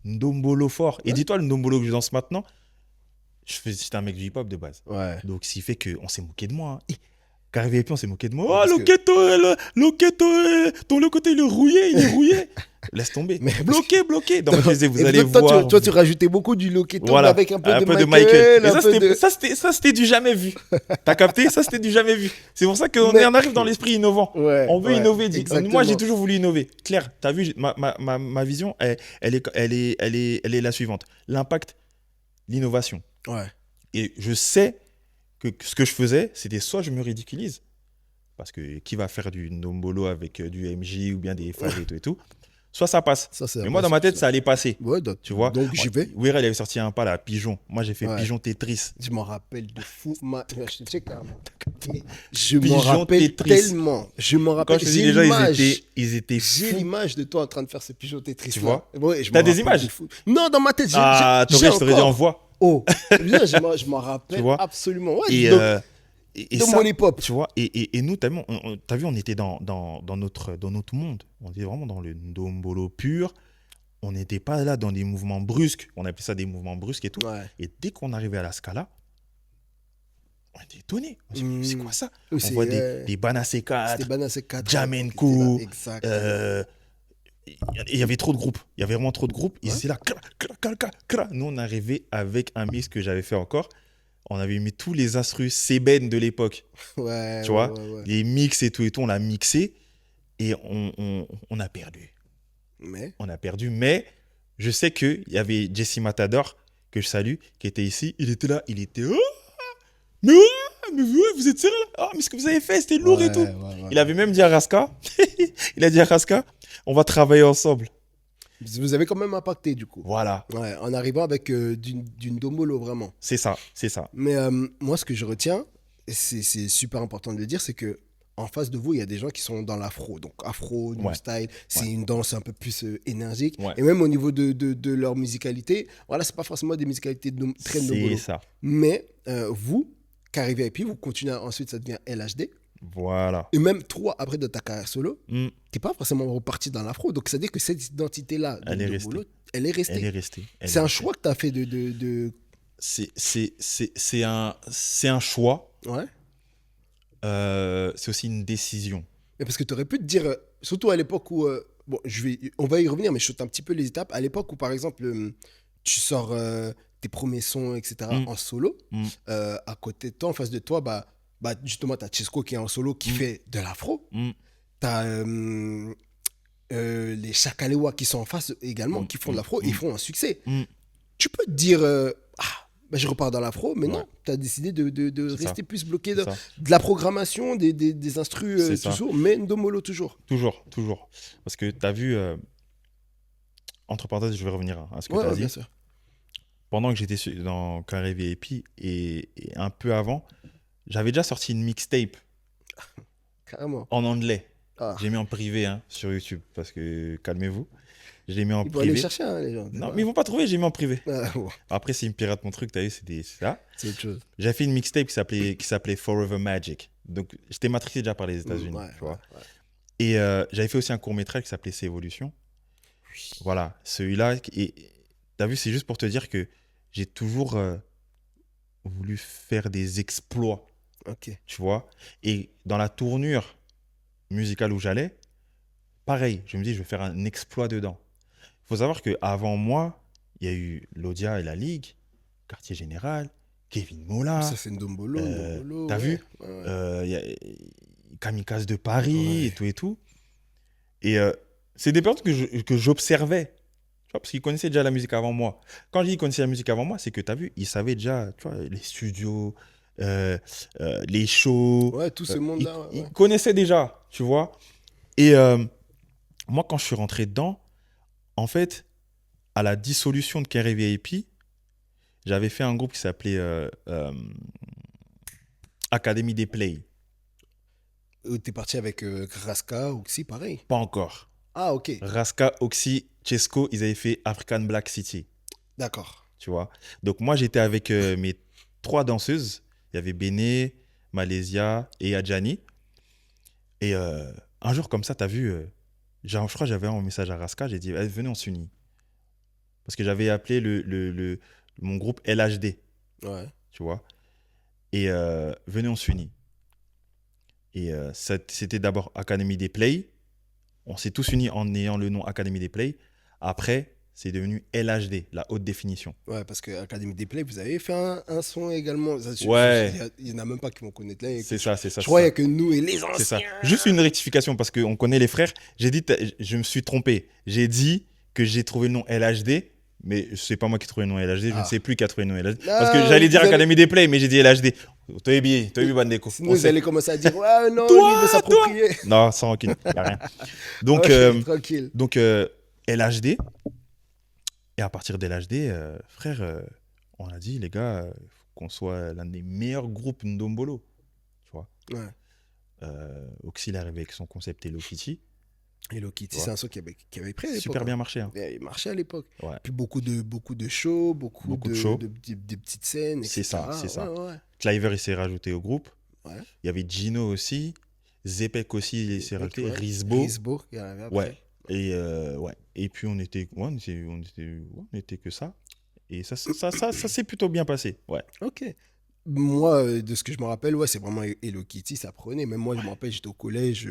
Speaker 2: Ndombolo fort. Et
Speaker 1: Ouais.
Speaker 2: dis-toi, le Ndombolo que je danse maintenant, j'étais un mec du hip-hop de base.
Speaker 1: Ouais.
Speaker 2: Donc, ce qui fait qu'on s'est moqué de moi. Hein. Quand arrivé puis on s'est moqué de moi.
Speaker 1: Ouais,
Speaker 2: Oh,
Speaker 1: parce que-
Speaker 2: Loqueto, ton le côté, il est rouillé. Laisse tomber.
Speaker 1: Mais-
Speaker 2: Bloqué. Donc, moi, je disais, vous
Speaker 1: Et
Speaker 2: allez
Speaker 1: toi,
Speaker 2: voir.
Speaker 1: tu rajoutais beaucoup du Loketo
Speaker 2: Voilà,
Speaker 1: avec un peu de
Speaker 2: de
Speaker 1: Michael.
Speaker 2: Et
Speaker 1: un peu de...
Speaker 2: ça, c'était du jamais vu. T'as capté? Ça, c'était du jamais vu. C'est pour ça qu'on
Speaker 1: Mais-
Speaker 2: arrive dans l'esprit innovant.
Speaker 1: Ouais,
Speaker 2: On veut
Speaker 1: ouais,
Speaker 2: innover.
Speaker 1: exactement.
Speaker 2: Moi, j'ai toujours voulu innover. Claire, t'as vu, ma vision, elle est la suivante. L'impact, l'innovation.
Speaker 1: Ouais.
Speaker 2: Et je sais que ce que je faisais, c'était soit je me ridiculise, parce que qui va faire du Ndombolo avec du MJ ou bien des phases et tout, soit ça passe.
Speaker 1: Ça, c'est
Speaker 2: Mais moi, dans ma tête, ça allait passer.
Speaker 1: Ouais,
Speaker 2: Tu vois.
Speaker 1: donc j'y vais.
Speaker 2: Weirel avait sorti un pas là, Pigeon. Moi, j'ai fait
Speaker 1: Ouais.
Speaker 2: Pigeon Tetris.
Speaker 1: Je m'en rappelle de fou. Je sais carrément. Je m'en
Speaker 2: Pigeon
Speaker 1: rappelle
Speaker 2: Tetris.
Speaker 1: tellement. Je m'en
Speaker 2: Quand
Speaker 1: rappelle.
Speaker 2: je te dis,
Speaker 1: J'ai
Speaker 2: les gens,
Speaker 1: l'image.
Speaker 2: ils étaient
Speaker 1: J'ai
Speaker 2: fous.
Speaker 1: l'image de toi en train de faire ce pigeon Tetris.
Speaker 2: Tu vois.
Speaker 1: Ouais, je
Speaker 2: T'as
Speaker 1: m'en
Speaker 2: des
Speaker 1: rappelle
Speaker 2: images
Speaker 1: de fou. Non, dans ma tête,
Speaker 2: Ah,
Speaker 1: j'ai
Speaker 2: je t'aurais dit en
Speaker 1: encore.
Speaker 2: voix.
Speaker 1: Oh, bien, je m'en rappelle
Speaker 2: Tu vois.
Speaker 1: absolument. Ouais,
Speaker 2: Et,
Speaker 1: donc,
Speaker 2: et
Speaker 1: de
Speaker 2: ça,
Speaker 1: mon hip-hop.
Speaker 2: tu vois, et nous, t'as vu, on était dans notre monde. On était vraiment dans le Ndombolo pur. On n'était pas là dans des mouvements brusques. On appelait ça des mouvements brusques et tout.
Speaker 1: Ouais.
Speaker 2: Et dès qu'on arrivait à la Scala, on était étonnés. On s'est dit, mais c'est quoi ça?
Speaker 1: Oui,
Speaker 2: On
Speaker 1: c'est,
Speaker 2: voit
Speaker 1: euh,
Speaker 2: des Banacé 4.
Speaker 1: C'était Banacé 4.
Speaker 2: Jamenko,
Speaker 1: Exact.
Speaker 2: Il y avait trop de groupes. Il y avait vraiment trop de groupes. Ils
Speaker 1: Ouais.
Speaker 2: étaient là. Cra. Nous, on arrivait avec un mix que j'avais fait encore. On avait mis tous les instrus Seben de l'époque.
Speaker 1: Ouais.
Speaker 2: Tu vois,
Speaker 1: ouais.
Speaker 2: les mix et tout, on l'a mixé. Et on a perdu.
Speaker 1: Mais.
Speaker 2: On a perdu. Mais je sais qu'il y avait Jesse Matador, que je salue, qui était ici. Il était là. Il était. Mais vous êtes sérieux là? Ah, mais ce que vous avez fait, c'était lourd et tout.
Speaker 1: Ouais.
Speaker 2: Il avait même dit à Raska, on va travailler ensemble.
Speaker 1: Vous avez quand même impacté du coup.
Speaker 2: Voilà,
Speaker 1: Ouais, en arrivant avec d'une domolo vraiment.
Speaker 2: c'est ça.
Speaker 1: Mais moi, ce que je retiens, et c'est super important de le dire, c'est que en face de vous, il y a des gens qui sont dans l'afro. Donc afro, new
Speaker 2: Ouais.
Speaker 1: style, c'est
Speaker 2: Ouais.
Speaker 1: une danse un peu plus énergique.
Speaker 2: Ouais.
Speaker 1: Et même au niveau de leur musicalité, voilà, c'est pas forcément des musicalités très
Speaker 2: C'est
Speaker 1: domolo.
Speaker 2: ça.
Speaker 1: Mais vous, qui arrivez et puis vous continuez ensuite, ça devient LHD.
Speaker 2: Voilà.
Speaker 1: Et même toi, après de ta carrière solo,
Speaker 2: Mm.
Speaker 1: t'es pas forcément reparti dans l'afro. Donc, ça veut dire que cette identité-là
Speaker 2: Elle est
Speaker 1: de
Speaker 2: restée.
Speaker 1: Bolo, elle est
Speaker 2: Elle
Speaker 1: restée.
Speaker 2: est restée. Elle
Speaker 1: C'est
Speaker 2: est
Speaker 1: un
Speaker 2: restée.
Speaker 1: choix que tu as fait de...
Speaker 2: C'est un choix.
Speaker 1: Ouais.
Speaker 2: C'est aussi une décision.
Speaker 1: Mais parce que tu aurais pu te dire, surtout à l'époque où... bon, on va y revenir, mais je saute un petit peu les étapes. À l'époque où, par exemple, tu sors tes premiers sons, etc.,
Speaker 2: Mm.
Speaker 1: en solo,
Speaker 2: Mm.
Speaker 1: à côté de toi, en face de toi, justement, tu as Chesco qui est en solo, qui fait de l'afro.
Speaker 2: Mm.
Speaker 1: Tu as les Chakalewa qui sont en face également, qui font de l'afro, et ils font un succès.
Speaker 2: Mm.
Speaker 1: Tu peux te dire, je repars dans l'afro, mais
Speaker 2: Ouais.
Speaker 1: non, tu as décidé de
Speaker 2: C'est ça.
Speaker 1: rester plus bloqué
Speaker 2: C'est ça.
Speaker 1: de la programmation, des instrus,
Speaker 2: C'est ça.
Speaker 1: toujours, mais Ndomolo toujours.
Speaker 2: Toujours, toujours. Parce que tu as vu, entre parenthèses, je vais revenir à ce que
Speaker 1: Ouais,
Speaker 2: tu as
Speaker 1: ouais,
Speaker 2: dit.
Speaker 1: bien sûr.
Speaker 2: Pendant que j'étais dans Carré VIP et un peu avant, j'avais déjà sorti une mixtape
Speaker 1: Carrément.
Speaker 2: en anglais.
Speaker 1: Ah.
Speaker 2: J'ai mis en privé sur YouTube parce que calmez-vous. Je l'ai mis en
Speaker 1: Ils vont aller
Speaker 2: privé.
Speaker 1: chercher, hein, les gens.
Speaker 2: Non, mais ils vont pas trouver, j'ai mis en privé.
Speaker 1: Ah, bon,
Speaker 2: Après, s'ils me piratent mon truc, t'as vu, c'est ça.
Speaker 1: c'est autre chose.
Speaker 2: J'ai fait une mixtape qui s'appelait Forever Magic. Donc, j'étais matrixé déjà par les États-Unis,
Speaker 1: Ouais,
Speaker 2: tu vois.
Speaker 1: ouais.
Speaker 2: Et j'avais fait aussi un court-métrage qui s'appelait C'est Évolution. Voilà, celui-là. Et t'as vu, c'est juste pour te dire que j'ai toujours voulu faire des exploits,
Speaker 1: Ok.
Speaker 2: tu vois. Et dans la tournure musicale où j'allais, pareil, je me dis, je vais faire un exploit dedans. Il faut savoir qu'avant moi, il y a eu l'Odia et la Ligue, Quartier Général, Kevin Mola.
Speaker 1: Ça, c'est Ndombolo. Ndombolo,
Speaker 2: T'as
Speaker 1: ouais.
Speaker 2: vu
Speaker 1: Ouais, ouais.
Speaker 2: Il y a Kamikaze de Paris
Speaker 1: Ouais.
Speaker 2: et tout et tout. Et c'est des personnes que j'observais. Tu vois, parce qu'ils connaissaient déjà la musique avant moi. Quand je dis qu'ils connaissaient la musique avant moi, c'est que tu as vu, ils savaient déjà, tu vois, les studios, les shows.
Speaker 1: Ouais, tout ce
Speaker 2: ils,
Speaker 1: monde-là. Ouais,
Speaker 2: ils
Speaker 1: ouais.
Speaker 2: connaissaient déjà, tu vois. Et moi, quand je suis rentré dedans, en fait, à la dissolution de Carré VIP, j'avais fait un groupe qui s'appelait Académie des Play.
Speaker 1: T'es parti avec Kraska, Oxy, pareil.
Speaker 2: Pas encore.
Speaker 1: Ah, ok.
Speaker 2: Raska, Oxy, Chesco, ils avaient fait African Black City.
Speaker 1: D'accord.
Speaker 2: Tu vois. Donc moi, j'étais avec mes 3 danseuses. Il y avait Béné, Malaysia et Adjani. Et un jour comme ça, tu as vu, je crois que j'avais un message à Raska, j'ai dit, allez, venez, on s'unit. Parce que j'avais appelé mon groupe LHD,
Speaker 1: Ouais.
Speaker 2: tu vois. Et venez, on s'unit. Et c'était d'abord Académie des Play. On s'est tous unis en ayant le nom Académie des Play. Après, c'est devenu LHD, la haute définition.
Speaker 1: Ouais, parce que Academy des Play, vous avez fait un son également. Ça,
Speaker 2: Ouais.
Speaker 1: Il y en a même pas qui vont connaître là.
Speaker 2: C'est ça, c'est ça.
Speaker 1: Je
Speaker 2: c'est
Speaker 1: croyais
Speaker 2: ça.
Speaker 1: que nous et les
Speaker 2: C'est ça.
Speaker 1: anciens.
Speaker 2: Juste une rectification parce qu'on connaît les frères. J'ai dit, je me suis trompé. J'ai dit que j'ai trouvé le nom LHD, mais c'est pas moi qui ai trouvé le nom LHD. Je ne
Speaker 1: Ah.
Speaker 2: sais plus qui a trouvé le nom LHD.
Speaker 1: Ah,
Speaker 2: Parce que j'allais dire
Speaker 1: vous allez-
Speaker 2: Académie des Play, mais j'ai dit LHD. Toi bien, Bandeko.
Speaker 1: Sinon, vous allez commencer à dire, ouais, non,
Speaker 2: Toi,
Speaker 1: lui, il veut s'approprier.
Speaker 2: Non, sans rancune, y a rien. Donc,
Speaker 1: Ok, tranquille.
Speaker 2: LHD. Et à partir de l'HD, frère, on a dit, les gars, faut qu'on soit l'un des meilleurs groupes Ndombolo. Tu vois.
Speaker 1: Ouais.
Speaker 2: Oxy, il est arrivé avec son concept Hello Kitty.
Speaker 1: Hello Kitty,
Speaker 2: Ouais.
Speaker 1: c'est un son qui avait pris à l'époque.
Speaker 2: Super
Speaker 1: hein.
Speaker 2: bien marché. Hein.
Speaker 1: Il marchait à l'époque.
Speaker 2: Ouais.
Speaker 1: Puis beaucoup de shows, beaucoup
Speaker 2: Beaucoup de
Speaker 1: de,
Speaker 2: shows.
Speaker 1: de petites scènes,
Speaker 2: C'est
Speaker 1: etc.
Speaker 2: ça, c'est ça.
Speaker 1: Ouais, ouais.
Speaker 2: Cliver, il s'est rajouté au groupe.
Speaker 1: Ouais.
Speaker 2: Il y avait Gino aussi. Zepek aussi, il s'est rajouté.
Speaker 1: Ouais.
Speaker 2: Risbo.
Speaker 1: Risbo qui est arrivé après.
Speaker 2: Ouais. Et, ouais. Et puis, on était que ça. Et ça s'est plutôt bien passé. Ouais.
Speaker 1: Ok. Moi, de ce que je me rappelle, ouais, c'est vraiment Hello Kitty, ça prenait. Même moi, je me rappelle, j'étais au collège.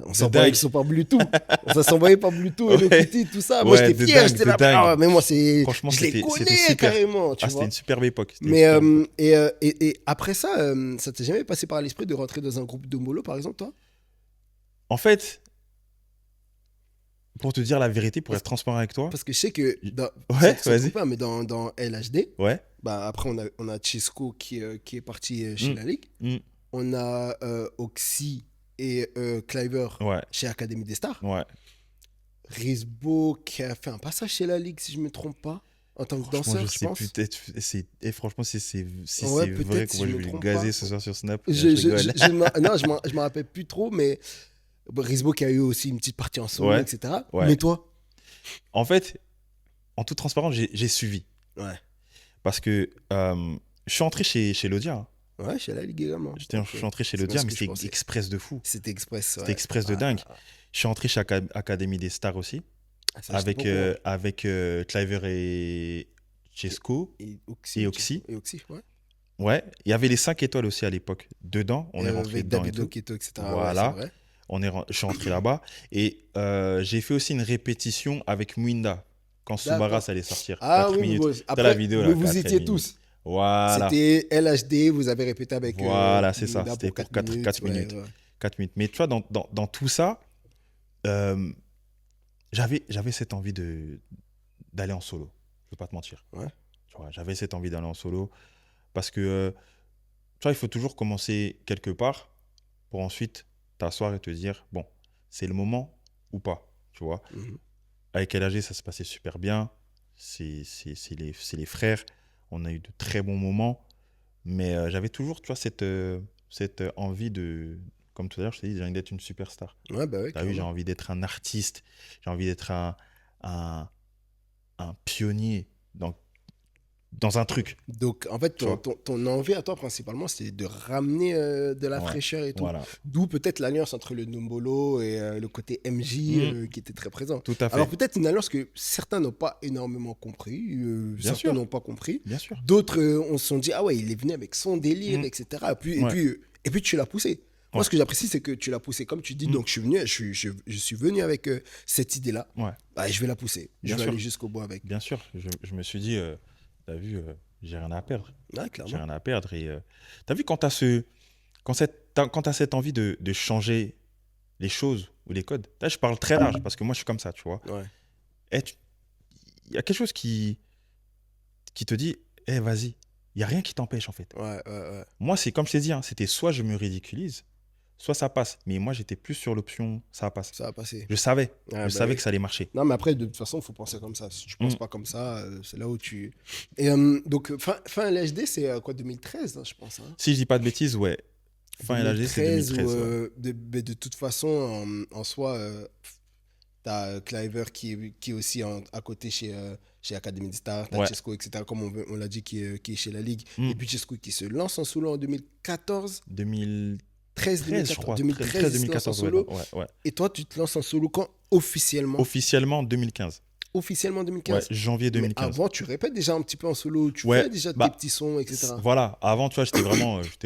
Speaker 1: On s'envoyait par Bluetooth. On s'envoyait par Bluetooth, Hello
Speaker 2: Ouais.
Speaker 1: Kitty, tout ça.
Speaker 2: Ouais,
Speaker 1: Moi, j'étais
Speaker 2: de
Speaker 1: fier,
Speaker 2: dingue,
Speaker 1: j'étais
Speaker 2: de
Speaker 1: là.
Speaker 2: dingue.
Speaker 1: Ah, mais moi, je
Speaker 2: Franchement,
Speaker 1: les
Speaker 2: c'était
Speaker 1: connais
Speaker 2: super.
Speaker 1: carrément, tu
Speaker 2: Ah,
Speaker 1: vois.
Speaker 2: c'était une superbe époque. C'était une
Speaker 1: Mais
Speaker 2: superbe époque.
Speaker 1: et après ça, ça t'est jamais passé par l'esprit de rentrer dans un groupe de mollo, par exemple, toi?
Speaker 2: En fait, pour te dire la vérité, pour être transparent avec toi,
Speaker 1: Parce que je sais que
Speaker 2: Ouais,
Speaker 1: sans
Speaker 2: vas-y.
Speaker 1: couper, mais dans LHD,
Speaker 2: ouais.
Speaker 1: bah après on a Chesco qui est parti chez
Speaker 2: Mm.
Speaker 1: la Ligue.
Speaker 2: Mm.
Speaker 1: On a Oxy et Cliver
Speaker 2: Ouais.
Speaker 1: chez Académie des Stars.
Speaker 2: Ouais.
Speaker 1: Risbo qui a fait un passage chez la Ligue, si je me trompe pas, en tant que
Speaker 2: Franchement,
Speaker 1: danseur,
Speaker 2: je
Speaker 1: je
Speaker 2: sais
Speaker 1: pense.
Speaker 2: peut-être. Et franchement, si c'est
Speaker 1: Ouais,
Speaker 2: vrai
Speaker 1: peut-être,
Speaker 2: que
Speaker 1: si
Speaker 2: moi
Speaker 1: je
Speaker 2: je
Speaker 1: me
Speaker 2: vais le
Speaker 1: trompe
Speaker 2: gazer
Speaker 1: pas.
Speaker 2: ce soir sur Snap,
Speaker 1: Non, je me rappelle plus trop, mais Risbo qui a eu aussi une petite partie en solo,
Speaker 2: Ouais,
Speaker 1: etc.
Speaker 2: ouais.
Speaker 1: Mais toi?
Speaker 2: En fait, en toute transparence, j'ai suivi.
Speaker 1: Ouais.
Speaker 2: Parce que je suis entré chez Lodia. Hein.
Speaker 1: Ouais, chez la Ligue également.
Speaker 2: Je suis entré chez
Speaker 1: C'est
Speaker 2: le
Speaker 1: bien ce
Speaker 2: Dia, mais
Speaker 1: que je
Speaker 2: c'était
Speaker 1: pensais.
Speaker 2: express de fou.
Speaker 1: C'était Express,
Speaker 2: C'était
Speaker 1: ouais.
Speaker 2: express de
Speaker 1: Ouais,
Speaker 2: dingue.
Speaker 1: ouais.
Speaker 2: Je suis entré chez Académie des Stars aussi,
Speaker 1: Ça, j'étais pas au courant.
Speaker 2: avec Cliver et Chesco
Speaker 1: Et Oxy,
Speaker 2: et Oxy.
Speaker 1: Et Oxy, ouais.
Speaker 2: Ouais, il y avait les 5 étoiles aussi à l'époque. Dedans, on est rentré
Speaker 1: Avec
Speaker 2: dedans et
Speaker 1: David
Speaker 2: tout.
Speaker 1: Loqueto, etc. Ouais, c'est
Speaker 2: Voilà,
Speaker 1: vrai.
Speaker 2: je suis rentré là-bas. Et j'ai fait aussi une répétition avec Mwinda quand Subaras
Speaker 1: D'accord.
Speaker 2: allait sortir.
Speaker 1: Ah
Speaker 2: 4
Speaker 1: oui, mais
Speaker 2: minutes.
Speaker 1: bon,
Speaker 2: T'as la
Speaker 1: après,
Speaker 2: vidéo
Speaker 1: mais
Speaker 2: là,
Speaker 1: vous
Speaker 2: 4
Speaker 1: étiez
Speaker 2: minutes.
Speaker 1: tous.
Speaker 2: Voilà,
Speaker 1: C'était LHD, vous avez répété avec
Speaker 2: voilà, c'est ça.
Speaker 1: Mwinda
Speaker 2: C'était
Speaker 1: pour
Speaker 2: pour
Speaker 1: 4
Speaker 2: 4
Speaker 1: minutes.
Speaker 2: 4
Speaker 1: Ouais,
Speaker 2: minutes.
Speaker 1: ouais.
Speaker 2: 4 minutes. Mais tu vois, dans tout ça, euh, j'avais cette envie d'aller en solo. Je ne vais pas te mentir.
Speaker 1: Ouais.
Speaker 2: Tu vois, j'avais cette envie d'aller en solo parce que, tu vois, il faut toujours commencer quelque part pour ensuite t'asseoir et te dire, bon, c'est le moment ou pas, tu vois.
Speaker 1: Mhm.
Speaker 2: Avec LAG, ça se passait super bien. C'est les frères. On a eu de très bons moments. Mais j'avais toujours, tu vois, cette envie de, comme tout à l'heure, je t'ai dit, j'ai envie d'être une superstar.
Speaker 1: Ouais, bah ouais,
Speaker 2: T'as vu, j'ai
Speaker 1: clairement.
Speaker 2: envie d'être un artiste. J'ai envie d'être un, un pionnier dans un truc,
Speaker 1: Donc, en fait,
Speaker 2: tu vois.
Speaker 1: ton envie à toi, principalement, c'est de ramener de la
Speaker 2: Ouais,
Speaker 1: fraîcheur et tout.
Speaker 2: voilà.
Speaker 1: D'où peut-être l'alliance entre le Numbolo et le côté MJ
Speaker 2: Mm,
Speaker 1: qui était très présent.
Speaker 2: tout à
Speaker 1: Alors,
Speaker 2: fait.
Speaker 1: peut-être une alliance que certains n'ont pas énormément compris,
Speaker 2: Bien
Speaker 1: certains
Speaker 2: sûr,
Speaker 1: n'ont pas compris.
Speaker 2: bien sûr.
Speaker 1: D'autres, on se sont dit, ah ouais, il est venu avec son délire,
Speaker 2: Mm,
Speaker 1: etc.
Speaker 2: ouais,
Speaker 1: Et puis tu l'as poussé. Moi,
Speaker 2: ouais,
Speaker 1: ce que j'apprécie, c'est que tu l'as poussé. Comme tu dis,
Speaker 2: mm,
Speaker 1: donc je suis venu avec cette idée-là.
Speaker 2: ouais,
Speaker 1: Bah, je vais la pousser. Je
Speaker 2: bien
Speaker 1: vais aller
Speaker 2: sûr,
Speaker 1: jusqu'au bout avec.
Speaker 2: bien sûr. Je me suis dit, t'as vu, j'ai rien à perdre.
Speaker 1: Ouais,
Speaker 2: J'ai
Speaker 1: clairement.
Speaker 2: rien à perdre. Et t'as vu, quand t'as cette envie de changer les choses ou les codes, là, je parle très large parce que moi, je suis comme ça, tu vois.
Speaker 1: Ouais,
Speaker 2: Et il y a quelque chose qui te dit, eh, vas-y, il n'y a rien qui t'empêche, en fait.
Speaker 1: ouais, ouais, ouais.
Speaker 2: Moi, c'est comme je t'ai dit, hein, c'était soit je me ridiculise, soit ça passe. Mais moi, j'étais plus sur l'option, ça passe.
Speaker 1: Ça va passer.
Speaker 2: Je savais.
Speaker 1: Ouais,
Speaker 2: Je
Speaker 1: bah
Speaker 2: savais
Speaker 1: oui.
Speaker 2: que ça allait marcher.
Speaker 1: Non, mais après, de toute façon, il faut penser comme ça. Si tu penses
Speaker 2: Mm.
Speaker 1: pas comme ça, c'est là où tu. Et donc, fin LHD, c'est quoi, 2013, hein, je pense. Hein.
Speaker 2: Si je dis pas de bêtises, ouais. Fin LHD, c'est
Speaker 1: 2013, ou
Speaker 2: 2013, ouais.
Speaker 1: de toute façon, en soi, t'as Cliver qui est aussi à côté chez Academy Star, t'as
Speaker 2: Ouais.
Speaker 1: Chesco, etc., comme on l'a dit, qui est chez la Ligue.
Speaker 2: Mm.
Speaker 1: Et puis Chesco qui se lance en solo en 2014, 13,
Speaker 2: 2013, je
Speaker 1: 2014.
Speaker 2: crois.
Speaker 1: 2013,
Speaker 2: 13,
Speaker 1: il se lance en
Speaker 2: 2014, ouais,
Speaker 1: solo.
Speaker 2: ouais, ouais.
Speaker 1: Et toi, tu te lances en solo quand officiellement?
Speaker 2: Officiellement, 2015.
Speaker 1: Officiellement
Speaker 2: Ouais,
Speaker 1: 2015.
Speaker 2: janvier
Speaker 1: Mais
Speaker 2: 2015.
Speaker 1: avant, tu répètes déjà un petit peu en solo, tu fais
Speaker 2: Ouais,
Speaker 1: déjà tes
Speaker 2: bah,
Speaker 1: petits sons, etc.
Speaker 2: voilà. Avant, tu vois, j'étais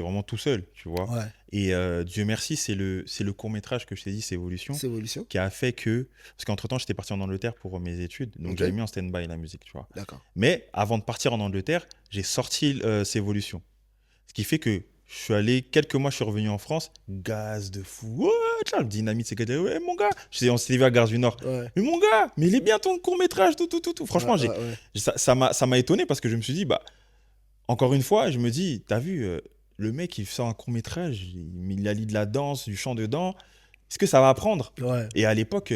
Speaker 2: vraiment tout seul, tu vois.
Speaker 1: Ouais,
Speaker 2: Et Dieu merci, c'est le court-métrage que je t'ai dit, c'est Évolution,
Speaker 1: c'est évolution.
Speaker 2: qui a fait que. Parce qu'entre-temps, j'étais parti en Angleterre pour mes études, donc
Speaker 1: Ok,
Speaker 2: j'avais mis en stand-by la musique, tu vois.
Speaker 1: d'accord.
Speaker 2: Mais avant de partir en Angleterre, j'ai sorti C'est Évolution. Ce qui fait que je suis allé, quelques mois, je suis revenu en France, gaz de fou. Ouais, tu vois, le dynamite, c'est que, ouais, mon gars. On s'était vu à Gare du Nord.
Speaker 1: Ouais,
Speaker 2: Mais mon gars, mais il est bien ton court-métrage, tout.
Speaker 1: ouais,
Speaker 2: Franchement,
Speaker 1: ouais, ouais.
Speaker 2: ça m'a étonné parce que je me suis dit, bah, encore une fois, je me dis, t'as vu, le mec, il sort un court-métrage, il allie de la danse, du chant dedans. Est-ce que ça va apprendre?
Speaker 1: Ouais.
Speaker 2: Et à l'époque,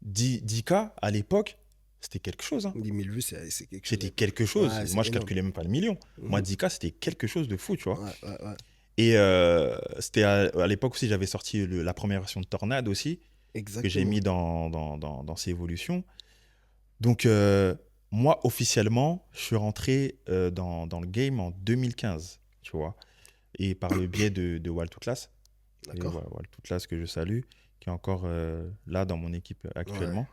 Speaker 2: 10K, à l'époque, c'était quelque chose. Hein.
Speaker 1: 10 000 vues, c'est quelque chose.
Speaker 2: C'était quelque chose.
Speaker 1: Ouais, c'est
Speaker 2: Moi, je
Speaker 1: énorme.
Speaker 2: calculais même pas le million. Moi,
Speaker 1: Mhm.
Speaker 2: 10K, c'était quelque chose de fou, tu vois.
Speaker 1: Ouais, ouais, ouais.
Speaker 2: Et c'était à l'époque aussi, j'avais sorti la première version de Tornade aussi, que j'ai
Speaker 1: Exactement.
Speaker 2: mis dans ces évolutions. Donc, moi, officiellement, je suis rentré dans le game en 2015, tu vois. Et par le biais de Walt Outlas. Et
Speaker 1: D'accord.
Speaker 2: Walt Outlas, que je salue, qui est encore là dans mon équipe actuellement.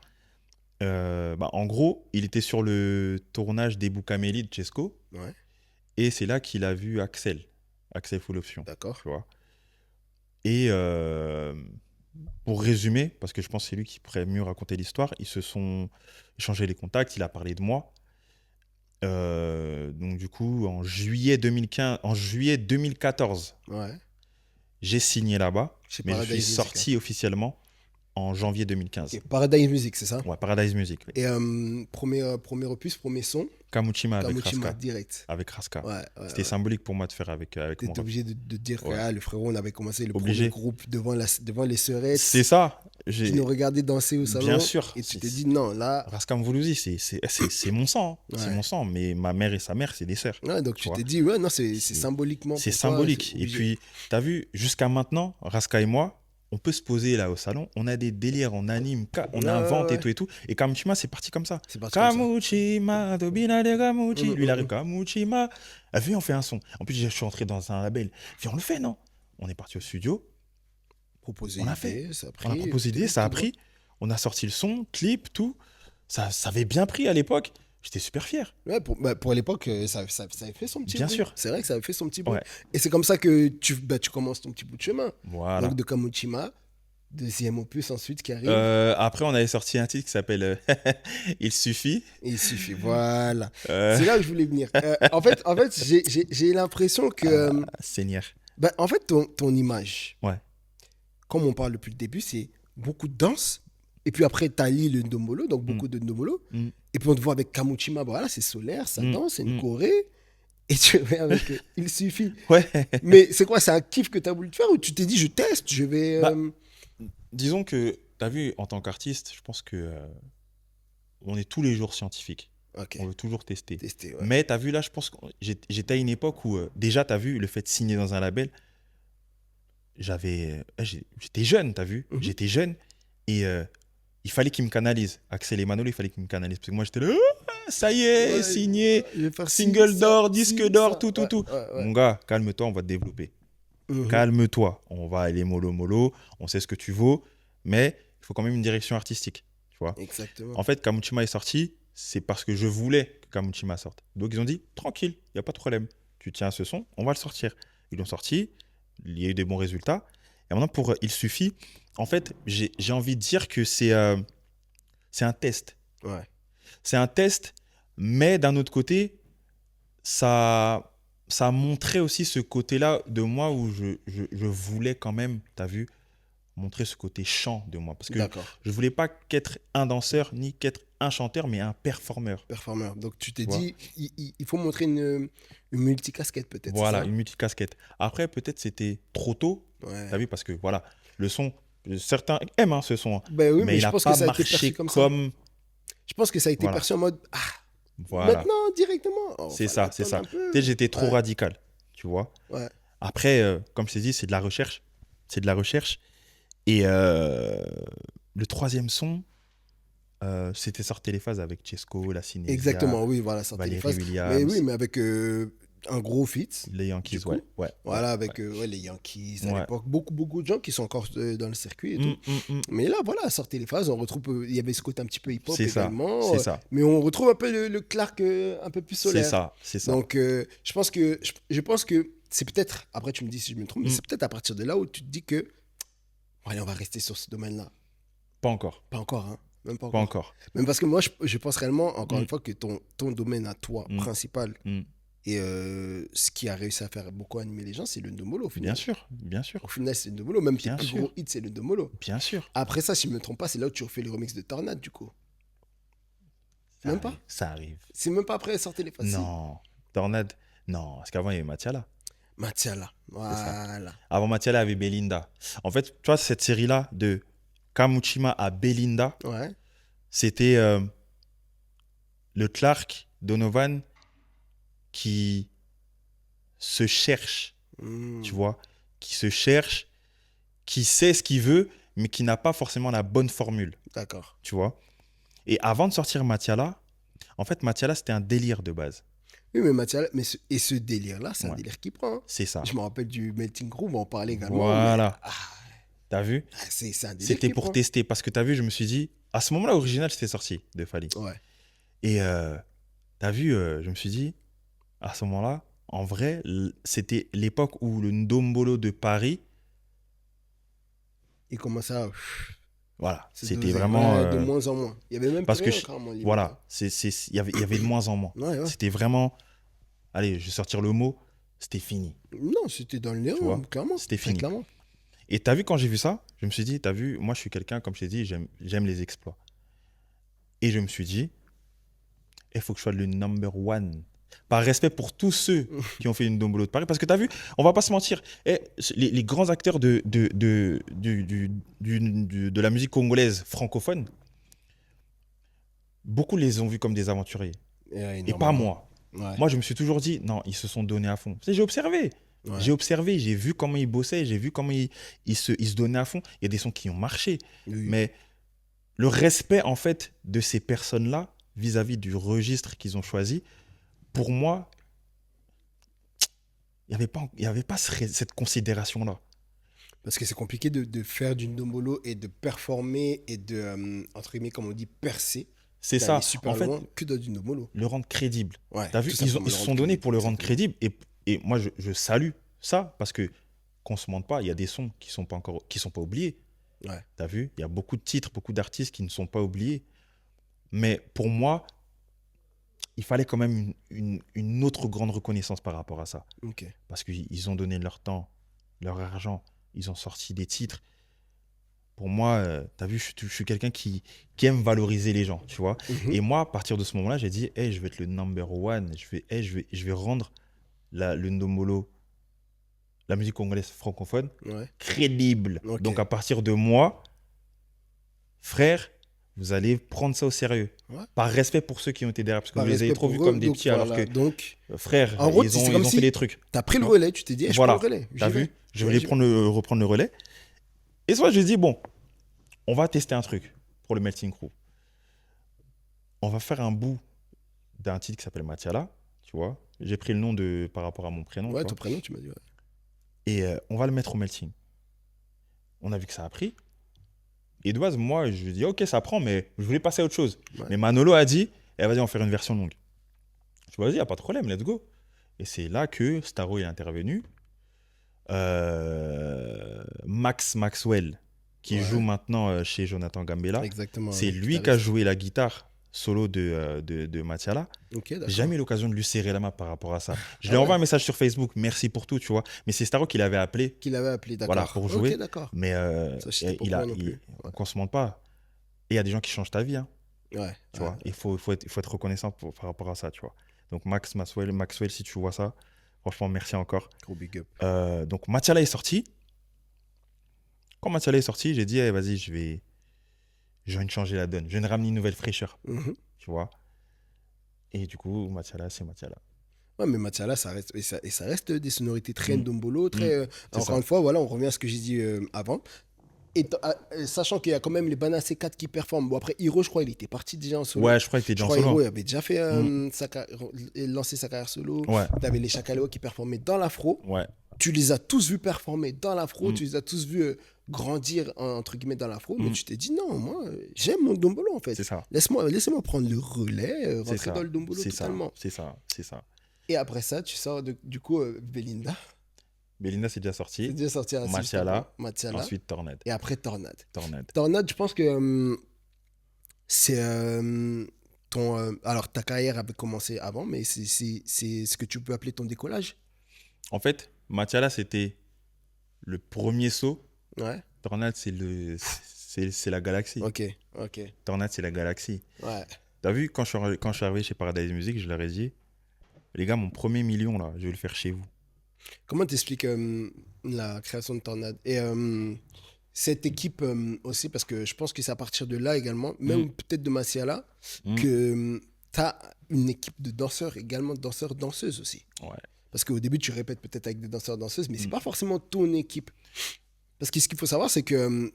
Speaker 2: Bah, en gros, il était sur le tournage des Boukameli de Chesco.
Speaker 1: Ouais,
Speaker 2: Et c'est là qu'il a vu Axel Full Option,
Speaker 1: d'accord.
Speaker 2: tu vois. Et pour résumer, parce que je pense que c'est lui qui pourrait mieux raconter l'histoire, ils se sont échangés les contacts, il a parlé de moi. Donc du coup, en juillet 2014,
Speaker 1: Ouais.
Speaker 2: j'ai signé là-bas,
Speaker 1: Chez
Speaker 2: mais je suis
Speaker 1: Paradise Music.
Speaker 2: sorti officiellement en janvier 2015.
Speaker 1: Ok, Paradise Music, c'est ça?
Speaker 2: Ouais, Paradise Music. Oui.
Speaker 1: Et premier opus, premier son,
Speaker 2: Kamuchima avec
Speaker 1: Kamuchima,
Speaker 2: Raska.
Speaker 1: direct.
Speaker 2: Avec Raska.
Speaker 1: Ouais, ouais,
Speaker 2: C'était
Speaker 1: ouais.
Speaker 2: symbolique pour moi de faire avec
Speaker 1: T'es
Speaker 2: mon rap.
Speaker 1: obligé de dire que
Speaker 2: Ouais.
Speaker 1: le frérot, on avait commencé le
Speaker 2: Obligé.
Speaker 1: premier groupe devant les sœurettes
Speaker 2: C'est ça.
Speaker 1: qui nous regardaient danser au salon.
Speaker 2: Bien sûr.
Speaker 1: Et tu t'es dit, non, là.
Speaker 2: Raska Mvoulouzi, c'est mon sang. Hein. C'est
Speaker 1: Ouais.
Speaker 2: mon sang. Mais ma mère et sa mère, c'est des sœurs.
Speaker 1: Ouais, donc
Speaker 2: Tu
Speaker 1: tu
Speaker 2: vois.
Speaker 1: t'es dit, ouais, non, c'est
Speaker 2: C'est-
Speaker 1: symboliquement.
Speaker 2: C'est
Speaker 1: pour toi,
Speaker 2: symbolique.
Speaker 1: c'est
Speaker 2: Et
Speaker 1: obligé.
Speaker 2: puis, tu as vu, jusqu'à maintenant, Raska et moi, on peut se poser là au salon, on a des délires, on anime, on
Speaker 1: Ouais,
Speaker 2: invente
Speaker 1: ouais,
Speaker 2: et tout. Et Kamuchima, c'est parti comme ça.
Speaker 1: c'est parti comme ça.
Speaker 2: Kamuchima, Tobina de Kamuchi. Lui, il arrive,
Speaker 1: Mm.
Speaker 2: Kamuchima. Ah, viens, on fait un son. En plus, je suis entré dans un label. Viens, on le fait, non? On est parti au studio,
Speaker 1: Proposer
Speaker 2: on l'a fait.
Speaker 1: l'idée, ça a
Speaker 2: On a
Speaker 1: pris.
Speaker 2: proposé l'idée, ça a
Speaker 1: tout droit.
Speaker 2: pris. On a sorti le son, clip, tout. Ça avait bien pris à l'époque. J'étais super fier.
Speaker 1: Ouais, pour l'époque, ça avait fait son petit
Speaker 2: Bien
Speaker 1: bruit.
Speaker 2: sûr.
Speaker 1: C'est vrai que ça avait fait son petit bruit.
Speaker 2: Ouais.
Speaker 1: Et c'est comme ça que tu commences ton petit bout de chemin.
Speaker 2: Voilà.
Speaker 1: Donc de Kamuchima, deuxième opus ensuite qui arrive.
Speaker 2: Après, on avait sorti un titre qui s'appelle Il suffit.
Speaker 1: Et il suffit, voilà.
Speaker 2: Euh,
Speaker 1: C'est là où je voulais venir. En fait j'ai l'impression que...
Speaker 2: Seigneur.
Speaker 1: en fait, ton image,
Speaker 2: Ouais.
Speaker 1: comme on parle depuis le début, c'est beaucoup de danse. Et puis après, tu allies le ndombolo, donc
Speaker 2: Mm.
Speaker 1: beaucoup de ndombolo.
Speaker 2: Mm.
Speaker 1: Et puis on te voit avec Kamuchima, voilà, c'est solaire, ça
Speaker 2: Mm.
Speaker 1: danse, c'est une
Speaker 2: Mm.
Speaker 1: choré. Et tu viens avec Il suffit.
Speaker 2: Ouais.
Speaker 1: Mais c'est quoi, c'est un kiff que tu as voulu te faire ou tu t'es dit, je teste, je vais...
Speaker 2: Bah, disons que, tu as vu, en tant qu'artiste, je pense que on est tous les jours scientifique.
Speaker 1: Ok,
Speaker 2: On veut toujours tester.
Speaker 1: tester, ouais.
Speaker 2: Mais tu as vu, là, je pense que j'étais à une époque où, déjà, tu as vu, le fait de signer dans un label, j'étais jeune, tu as vu.
Speaker 1: Mhm.
Speaker 2: J'étais jeune et il fallait qu'il me canalise. Axel et Manolo, il fallait qu'il me canalise. Parce que moi, j'étais là, ah, ça y est,
Speaker 1: Ouais,
Speaker 2: signé,
Speaker 1: je vais faire ci,
Speaker 2: single
Speaker 1: ça,
Speaker 2: d'or,
Speaker 1: ci,
Speaker 2: disque d'or,
Speaker 1: ça.
Speaker 2: tout, tout,
Speaker 1: Ouais,
Speaker 2: tout.
Speaker 1: ouais, ouais.
Speaker 2: Mon gars, calme-toi, on va te développer.
Speaker 1: Mhm.
Speaker 2: Calme-toi, on va aller mollo mollo, on sait ce que tu vaux, mais il faut quand même une direction artistique, tu vois.
Speaker 1: Exactement.
Speaker 2: En fait, Kamuchima est sorti, c'est parce que je voulais que Kamuchima sorte. Donc ils ont dit, tranquille, il n'y a pas de problème. Tu tiens à ce son, on va le sortir. Ils l'ont sorti, il y a eu des bons résultats. Et maintenant, pour Il suffit, en fait, j'ai envie de dire que c'est un test.
Speaker 1: Ouais.
Speaker 2: C'est un test, mais d'un autre côté, ça a montré aussi ce côté-là de moi où je voulais quand même, tu as vu, montrer ce côté chant de moi. Parce que
Speaker 1: D'accord.
Speaker 2: je voulais pas qu'être un danseur ni qu'être un chanteur, mais un performeur.
Speaker 1: Performeur. Donc tu t'es
Speaker 2: Tu vois.
Speaker 1: dit, il faut montrer une multicasquette peut-être.
Speaker 2: Voilà,
Speaker 1: c'est
Speaker 2: une multicasquette. Après, peut-être c'était trop tôt,
Speaker 1: ça ouais.
Speaker 2: tu as vu, parce que voilà, le son, certains aiment ce son, hein,
Speaker 1: Ben oui,
Speaker 2: mais
Speaker 1: mais
Speaker 2: il
Speaker 1: je
Speaker 2: n'a
Speaker 1: pense que
Speaker 2: pas
Speaker 1: ça a été
Speaker 2: marché
Speaker 1: perçu comme ça.
Speaker 2: comme.
Speaker 1: Je pense que ça a été
Speaker 2: Voilà,
Speaker 1: perçu en mode,
Speaker 2: voilà.
Speaker 1: maintenant, directement. Oh,
Speaker 2: C'est
Speaker 1: fallait
Speaker 2: ça, c'est
Speaker 1: attendre
Speaker 2: ça.
Speaker 1: un peu.
Speaker 2: Peut-être j'étais trop
Speaker 1: Ouais,
Speaker 2: radical, tu vois.
Speaker 1: ouais.
Speaker 2: Après, comme je t'ai dit, c'est de la recherche. C'est de la recherche. Et le troisième son, c'était Sortez les phases avec Chesco, La Cinésia,
Speaker 1: Exactement, oui, voilà, sortez les
Speaker 2: Valérie
Speaker 1: phases. Mais oui,
Speaker 2: Williams,
Speaker 1: mais avec un gros feat,
Speaker 2: les
Speaker 1: du
Speaker 2: Yankees,
Speaker 1: coup.
Speaker 2: ouais, ouais,
Speaker 1: Voilà,
Speaker 2: ouais,
Speaker 1: avec ouais, les Yankees à
Speaker 2: ouais.
Speaker 1: l'époque. Beaucoup de gens qui sont encore dans le circuit et tout.
Speaker 2: Mm.
Speaker 1: Mais là, voilà, sortez les phases. On retrouve, il y avait ce côté un petit peu hip-hop
Speaker 2: C'est ça,
Speaker 1: également.
Speaker 2: c'est ça,
Speaker 1: Mais on retrouve un peu le Clark un peu plus
Speaker 2: c'est
Speaker 1: solaire.
Speaker 2: ça, c'est ça.
Speaker 1: Donc, je pense que c'est peut-être, après tu me dis si je me trompe, mais
Speaker 2: Mm.
Speaker 1: c'est peut-être à partir de là où tu te dis que, allez, on va rester sur ce domaine-là.
Speaker 2: Pas encore,
Speaker 1: Pas encore, hein. Même pas
Speaker 2: pas
Speaker 1: encore.
Speaker 2: encore.
Speaker 1: Même parce que moi, je pense réellement, encore
Speaker 2: Mm.
Speaker 1: une fois, que ton domaine à toi,
Speaker 2: Mm.
Speaker 1: principal,
Speaker 2: Mm.
Speaker 1: et ce qui a réussi à faire beaucoup animer les gens, c'est le ndomolo au final.
Speaker 2: Bien sûr, bien sûr,
Speaker 1: Au final, c'est le ndomolo. Même tes
Speaker 2: bien
Speaker 1: plus
Speaker 2: sûr,
Speaker 1: gros hits, c'est le ndomolo.
Speaker 2: bien sûr.
Speaker 1: Après ça, si je me trompe pas, c'est là où tu refais le remix de Tornade, du coup.
Speaker 2: Ça
Speaker 1: Même
Speaker 2: arrive,
Speaker 1: pas.
Speaker 2: ça arrive.
Speaker 1: C'est même pas après sortir les faciles.
Speaker 2: Non, Tornade, non, parce qu'avant il y avait Matiala.
Speaker 1: Matiala. Voilà.
Speaker 2: Avant Matiala, il y avait Belinda. En fait, tu vois, cette série-là, de Kamuchima à Belinda,
Speaker 1: Ouais.
Speaker 2: c'était le Clark Donovan qui se cherche,
Speaker 1: Hmm.
Speaker 2: tu vois, qui se cherche, qui sait ce qu'il veut, mais qui n'a pas forcément la bonne formule,
Speaker 1: D'accord.
Speaker 2: tu vois. Et avant de sortir Matiala, en fait, Matiala, c'était un délire de base.
Speaker 1: Oui, mais Matiala, et ce délire-là, c'est un
Speaker 2: Ouais.
Speaker 1: délire qui prend. Hein.
Speaker 2: C'est ça.
Speaker 1: Je me rappelle du Melting Groove, on en parlait également. Mais,
Speaker 2: Voilà. T'as vu?
Speaker 1: c'est un délire
Speaker 2: C'était
Speaker 1: qui
Speaker 2: pour
Speaker 1: prend.
Speaker 2: tester. Parce que t'as vu, je me suis dit, à ce moment-là, original, c'était sorti de Fali.
Speaker 1: Ouais.
Speaker 2: Et t'as vu, je me suis dit, à ce moment-là, en vrai, c'était l'époque où le Ndombolo de Paris,
Speaker 1: Il commençait à
Speaker 2: voilà,
Speaker 1: se
Speaker 2: c'était
Speaker 1: doser.
Speaker 2: vraiment.
Speaker 1: Ouais, de moins en moins. Il y avait même
Speaker 2: Parce
Speaker 1: plus
Speaker 2: que,
Speaker 1: rien, carrément, limite.
Speaker 2: voilà, il y avait de moins en moins.
Speaker 1: Ouais, ouais.
Speaker 2: C'était vraiment, allez, je vais sortir le mot, c'était fini.
Speaker 1: Non, c'était dans le
Speaker 2: Tu vois,
Speaker 1: néant, clairement.
Speaker 2: c'était
Speaker 1: Très
Speaker 2: fini.
Speaker 1: clairement.
Speaker 2: Et t'as vu, quand j'ai vu ça, je me suis dit, t'as vu, moi, je suis quelqu'un, comme je t'ai dit, j'aime les exploits. Et je me suis dit, il faut que je sois le number one. Par respect pour tous ceux qui ont fait une Ndombolo de Paris. Parce que tu as vu, on va pas se mentir, les grands acteurs de la musique congolaise francophone, beaucoup les ont vus comme des aventuriers. Et pas
Speaker 1: Énormément.
Speaker 2: moi.
Speaker 1: Ouais.
Speaker 2: Moi, je me suis toujours dit, non, ils se sont donnés à fond. Tu sais, j'ai observé.
Speaker 1: Ouais.
Speaker 2: J'ai observé, j'ai vu comment ils bossaient, j'ai vu comment ils se donnaient à fond. Il y a des sons qui ont marché.
Speaker 1: Oui.
Speaker 2: Mais le respect, en fait, de ces personnes-là, vis-à-vis du registre qu'ils ont choisi, pour moi, il y avait pas cette considération-là.
Speaker 1: Parce que c'est compliqué de faire du ndombolo et de performer et de, entre guillemets, comme on dit, percer,
Speaker 2: C'est
Speaker 1: d'aller
Speaker 2: ça.
Speaker 1: super
Speaker 2: En fait,
Speaker 1: loin que dans du ndombolo.
Speaker 2: le rendre crédible.
Speaker 1: Ouais,
Speaker 2: T'as vu,
Speaker 1: tout
Speaker 2: ils
Speaker 1: simplement
Speaker 2: se
Speaker 1: le rendre
Speaker 2: sont donnés
Speaker 1: crédible.
Speaker 2: pour le rendre
Speaker 1: Exactement.
Speaker 2: crédible. Et moi, je salue ça parce que, qu'on se mente pas, il y a des sons qui sont pas encore, qui sont pas oubliés.
Speaker 1: Ouais.
Speaker 2: T'as vu, il y a beaucoup de titres, beaucoup d'artistes qui ne sont pas oubliés. Mais pour moi, il fallait quand même une autre grande reconnaissance par rapport à ça.
Speaker 1: Ok.
Speaker 2: Parce qu'ils ont donné leur temps, leur argent, ils ont sorti des titres. Pour moi, tu as vu, je suis quelqu'un qui aime valoriser les gens, tu vois.
Speaker 1: Mhm.
Speaker 2: Et moi, à partir de ce moment-là, j'ai dit, hey, je vais être le number one, je vais rendre le Ndombolo, la musique congolaise francophone,
Speaker 1: Ouais.
Speaker 2: crédible.
Speaker 1: Ok.
Speaker 2: Donc à partir de moi, frère, vous allez prendre ça au sérieux.
Speaker 1: Ouais.
Speaker 2: Par respect pour ceux qui ont été derrière, parce que
Speaker 1: Par
Speaker 2: vous les avez
Speaker 1: respect
Speaker 2: trop vus
Speaker 1: pour eux.
Speaker 2: comme des
Speaker 1: Donc
Speaker 2: petits, alors
Speaker 1: voilà.
Speaker 2: que,
Speaker 1: Donc,
Speaker 2: frère,
Speaker 1: en gros, c'est comme
Speaker 2: ils ont fait
Speaker 1: si
Speaker 2: des trucs.
Speaker 1: tu as pris
Speaker 2: Tu
Speaker 1: le
Speaker 2: vois.
Speaker 1: relais. Tu t'es dit, eh, je prends le
Speaker 2: Voilà,
Speaker 1: relais.
Speaker 2: t'as
Speaker 1: J'y vais.
Speaker 2: vu, je
Speaker 1: Ouais,
Speaker 2: voulais
Speaker 1: j'y vais.
Speaker 2: reprendre le relais. Et soit je dis, bon, on va tester un truc pour le Melting Crew. On va faire un bout d'un titre qui s'appelle Matiala, tu vois. J'ai pris le nom par rapport à mon prénom,
Speaker 1: Ouais,
Speaker 2: tu
Speaker 1: ton
Speaker 2: vois.
Speaker 1: prénom, tu m'as dit. Ouais.
Speaker 2: Et on va le mettre au Melting. On a vu que ça a pris. Et de base, moi, je dis, ok, ça prend, mais je voulais passer à autre chose.
Speaker 1: Ouais.
Speaker 2: Mais Manolo a dit, eh, vas-y, on va faire une version longue. Je dis, vas-y, y a pas de problème, let's go. Et c'est là que Staro est intervenu. Max Maxwell, qui joue
Speaker 1: Ouais.
Speaker 2: maintenant chez Jonathan Gambella,
Speaker 1: Exactement.
Speaker 2: c'est
Speaker 1: Le
Speaker 2: lui qui a
Speaker 1: guitariste.
Speaker 2: joué la guitare solo de Matiala.
Speaker 1: Ok,
Speaker 2: J'ai
Speaker 1: d'accord.
Speaker 2: jamais eu l'occasion de lui serrer la main par rapport à ça. Je
Speaker 1: Ah
Speaker 2: lui ai envoyé
Speaker 1: ouais.
Speaker 2: un message sur Facebook, merci pour tout, tu vois. Mais c'est Staro qui l'avait appelé,
Speaker 1: Qui l'avait appelé,
Speaker 2: voilà,
Speaker 1: d'accord.
Speaker 2: pour
Speaker 1: Ok,
Speaker 2: jouer.
Speaker 1: d'accord.
Speaker 2: Mais
Speaker 1: Ça, j'étais pas au courant non plus. Ouais.
Speaker 2: qu'on se mente pas. Et il y a des gens qui changent ta vie, hein,
Speaker 1: Ouais.
Speaker 2: tu
Speaker 1: Ouais.
Speaker 2: vois. Il faut être reconnaissant par rapport à ça, tu vois. Donc Maxwell, si tu vois ça, franchement, merci encore.
Speaker 1: Gros big up.
Speaker 2: Donc Matiala est sorti. Quand Matiala est sorti, j'ai dit, eh, vas-y, je viens de changer la donne. Je viens de ramener une nouvelle fraîcheur,
Speaker 1: Mhm.
Speaker 2: tu vois. Et du coup, Matiala, c'est Matiala.
Speaker 1: Ouais, mais Matiala, ça reste, et ça reste des sonorités très
Speaker 2: Mm.
Speaker 1: ndombolo, très.
Speaker 2: C'est
Speaker 1: Encore
Speaker 2: ça.
Speaker 1: une fois, voilà, on revient à ce que j'ai dit avant. Et sachant qu'il y a quand même les Bana C4 qui performent. Bon, après, Hiro, je crois, il était parti déjà en solo.
Speaker 2: Ouais, je crois qu'il était
Speaker 1: Je
Speaker 2: déjà en
Speaker 1: crois
Speaker 2: solo.
Speaker 1: Hiro, il avait déjà fait
Speaker 2: Mm.
Speaker 1: lancé sa carrière solo.
Speaker 2: Ouais,
Speaker 1: T'avais les Chakaleo qui performaient dans l'afro.
Speaker 2: ouais.
Speaker 1: Tu les as tous vus performer dans l'afro.
Speaker 2: Mm.
Speaker 1: Tu les as tous vus grandir, entre guillemets, dans l'afro. Mais
Speaker 2: Mm.
Speaker 1: tu t'es dit, non, moi, j'aime mon dombolo, en fait.
Speaker 2: C'est ça.
Speaker 1: Laissez-moi prendre le relais,
Speaker 2: C'est
Speaker 1: rentrer
Speaker 2: ça.
Speaker 1: dans le dombolo
Speaker 2: C'est ça.
Speaker 1: totalement.
Speaker 2: C'est ça. C'est ça.
Speaker 1: Et après ça, tu sors du coup Belinda.
Speaker 2: Belinda, c'est déjà
Speaker 1: C'est
Speaker 2: sorti.
Speaker 1: déjà sorti assez juste
Speaker 2: Matiala.
Speaker 1: avant. Matiala.
Speaker 2: Ensuite, Tornade.
Speaker 1: Et après Tornade.
Speaker 2: Tornade.
Speaker 1: Tornade, je pense que c'est ton. Alors, ta carrière avait commencé avant, mais c'est ce que tu peux appeler ton décollage.
Speaker 2: En fait, Matiala, c'était le premier saut.
Speaker 1: Ouais.
Speaker 2: Tornade, c'est la galaxie.
Speaker 1: Ok, ok.
Speaker 2: Tornade, c'est la galaxie.
Speaker 1: Ouais.
Speaker 2: T'as vu, quand je suis arrivé chez Paradise Music, je leur ai dit, les gars, mon premier million, là, je vais le faire chez vous.
Speaker 1: Comment t'expliques la création de Tornade et cette équipe aussi, parce que je pense que c'est à partir de là également, même peut-être de Matiala,
Speaker 2: Mm.
Speaker 1: que tu as une équipe de danseurs, également danseurs-danseuses aussi.
Speaker 2: Ouais.
Speaker 1: Parce qu'au début, tu répètes peut-être avec des danseurs-danseuses, mais c'est
Speaker 2: Mm.
Speaker 1: pas forcément ton équipe. Parce que ce qu'il faut savoir, c'est que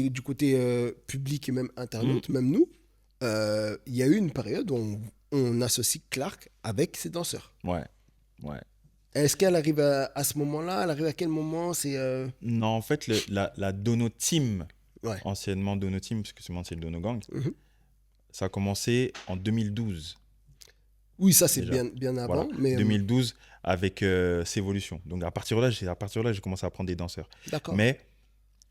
Speaker 1: du côté public et même internaute, même nous, il y a eu une période où on associe Clark avec ses danseurs.
Speaker 2: Ouais. Ouais.
Speaker 1: Est-ce qu'elle arrive à ce moment-là? Elle arrive à quel moment? C'est
Speaker 2: Non, en fait, la Dono Team,
Speaker 1: ouais.
Speaker 2: anciennement Dono Team, parce que c'est le Dono Gang,
Speaker 1: Mhm.
Speaker 2: ça a commencé en 2012.
Speaker 1: Oui, ça c'est
Speaker 2: Déjà.
Speaker 1: bien avant,
Speaker 2: Voilà.
Speaker 1: mais
Speaker 2: 2012 avec Sévolution. Donc à partir de là, j'ai commencé à prendre des danseurs.
Speaker 1: d'accord.
Speaker 2: Mais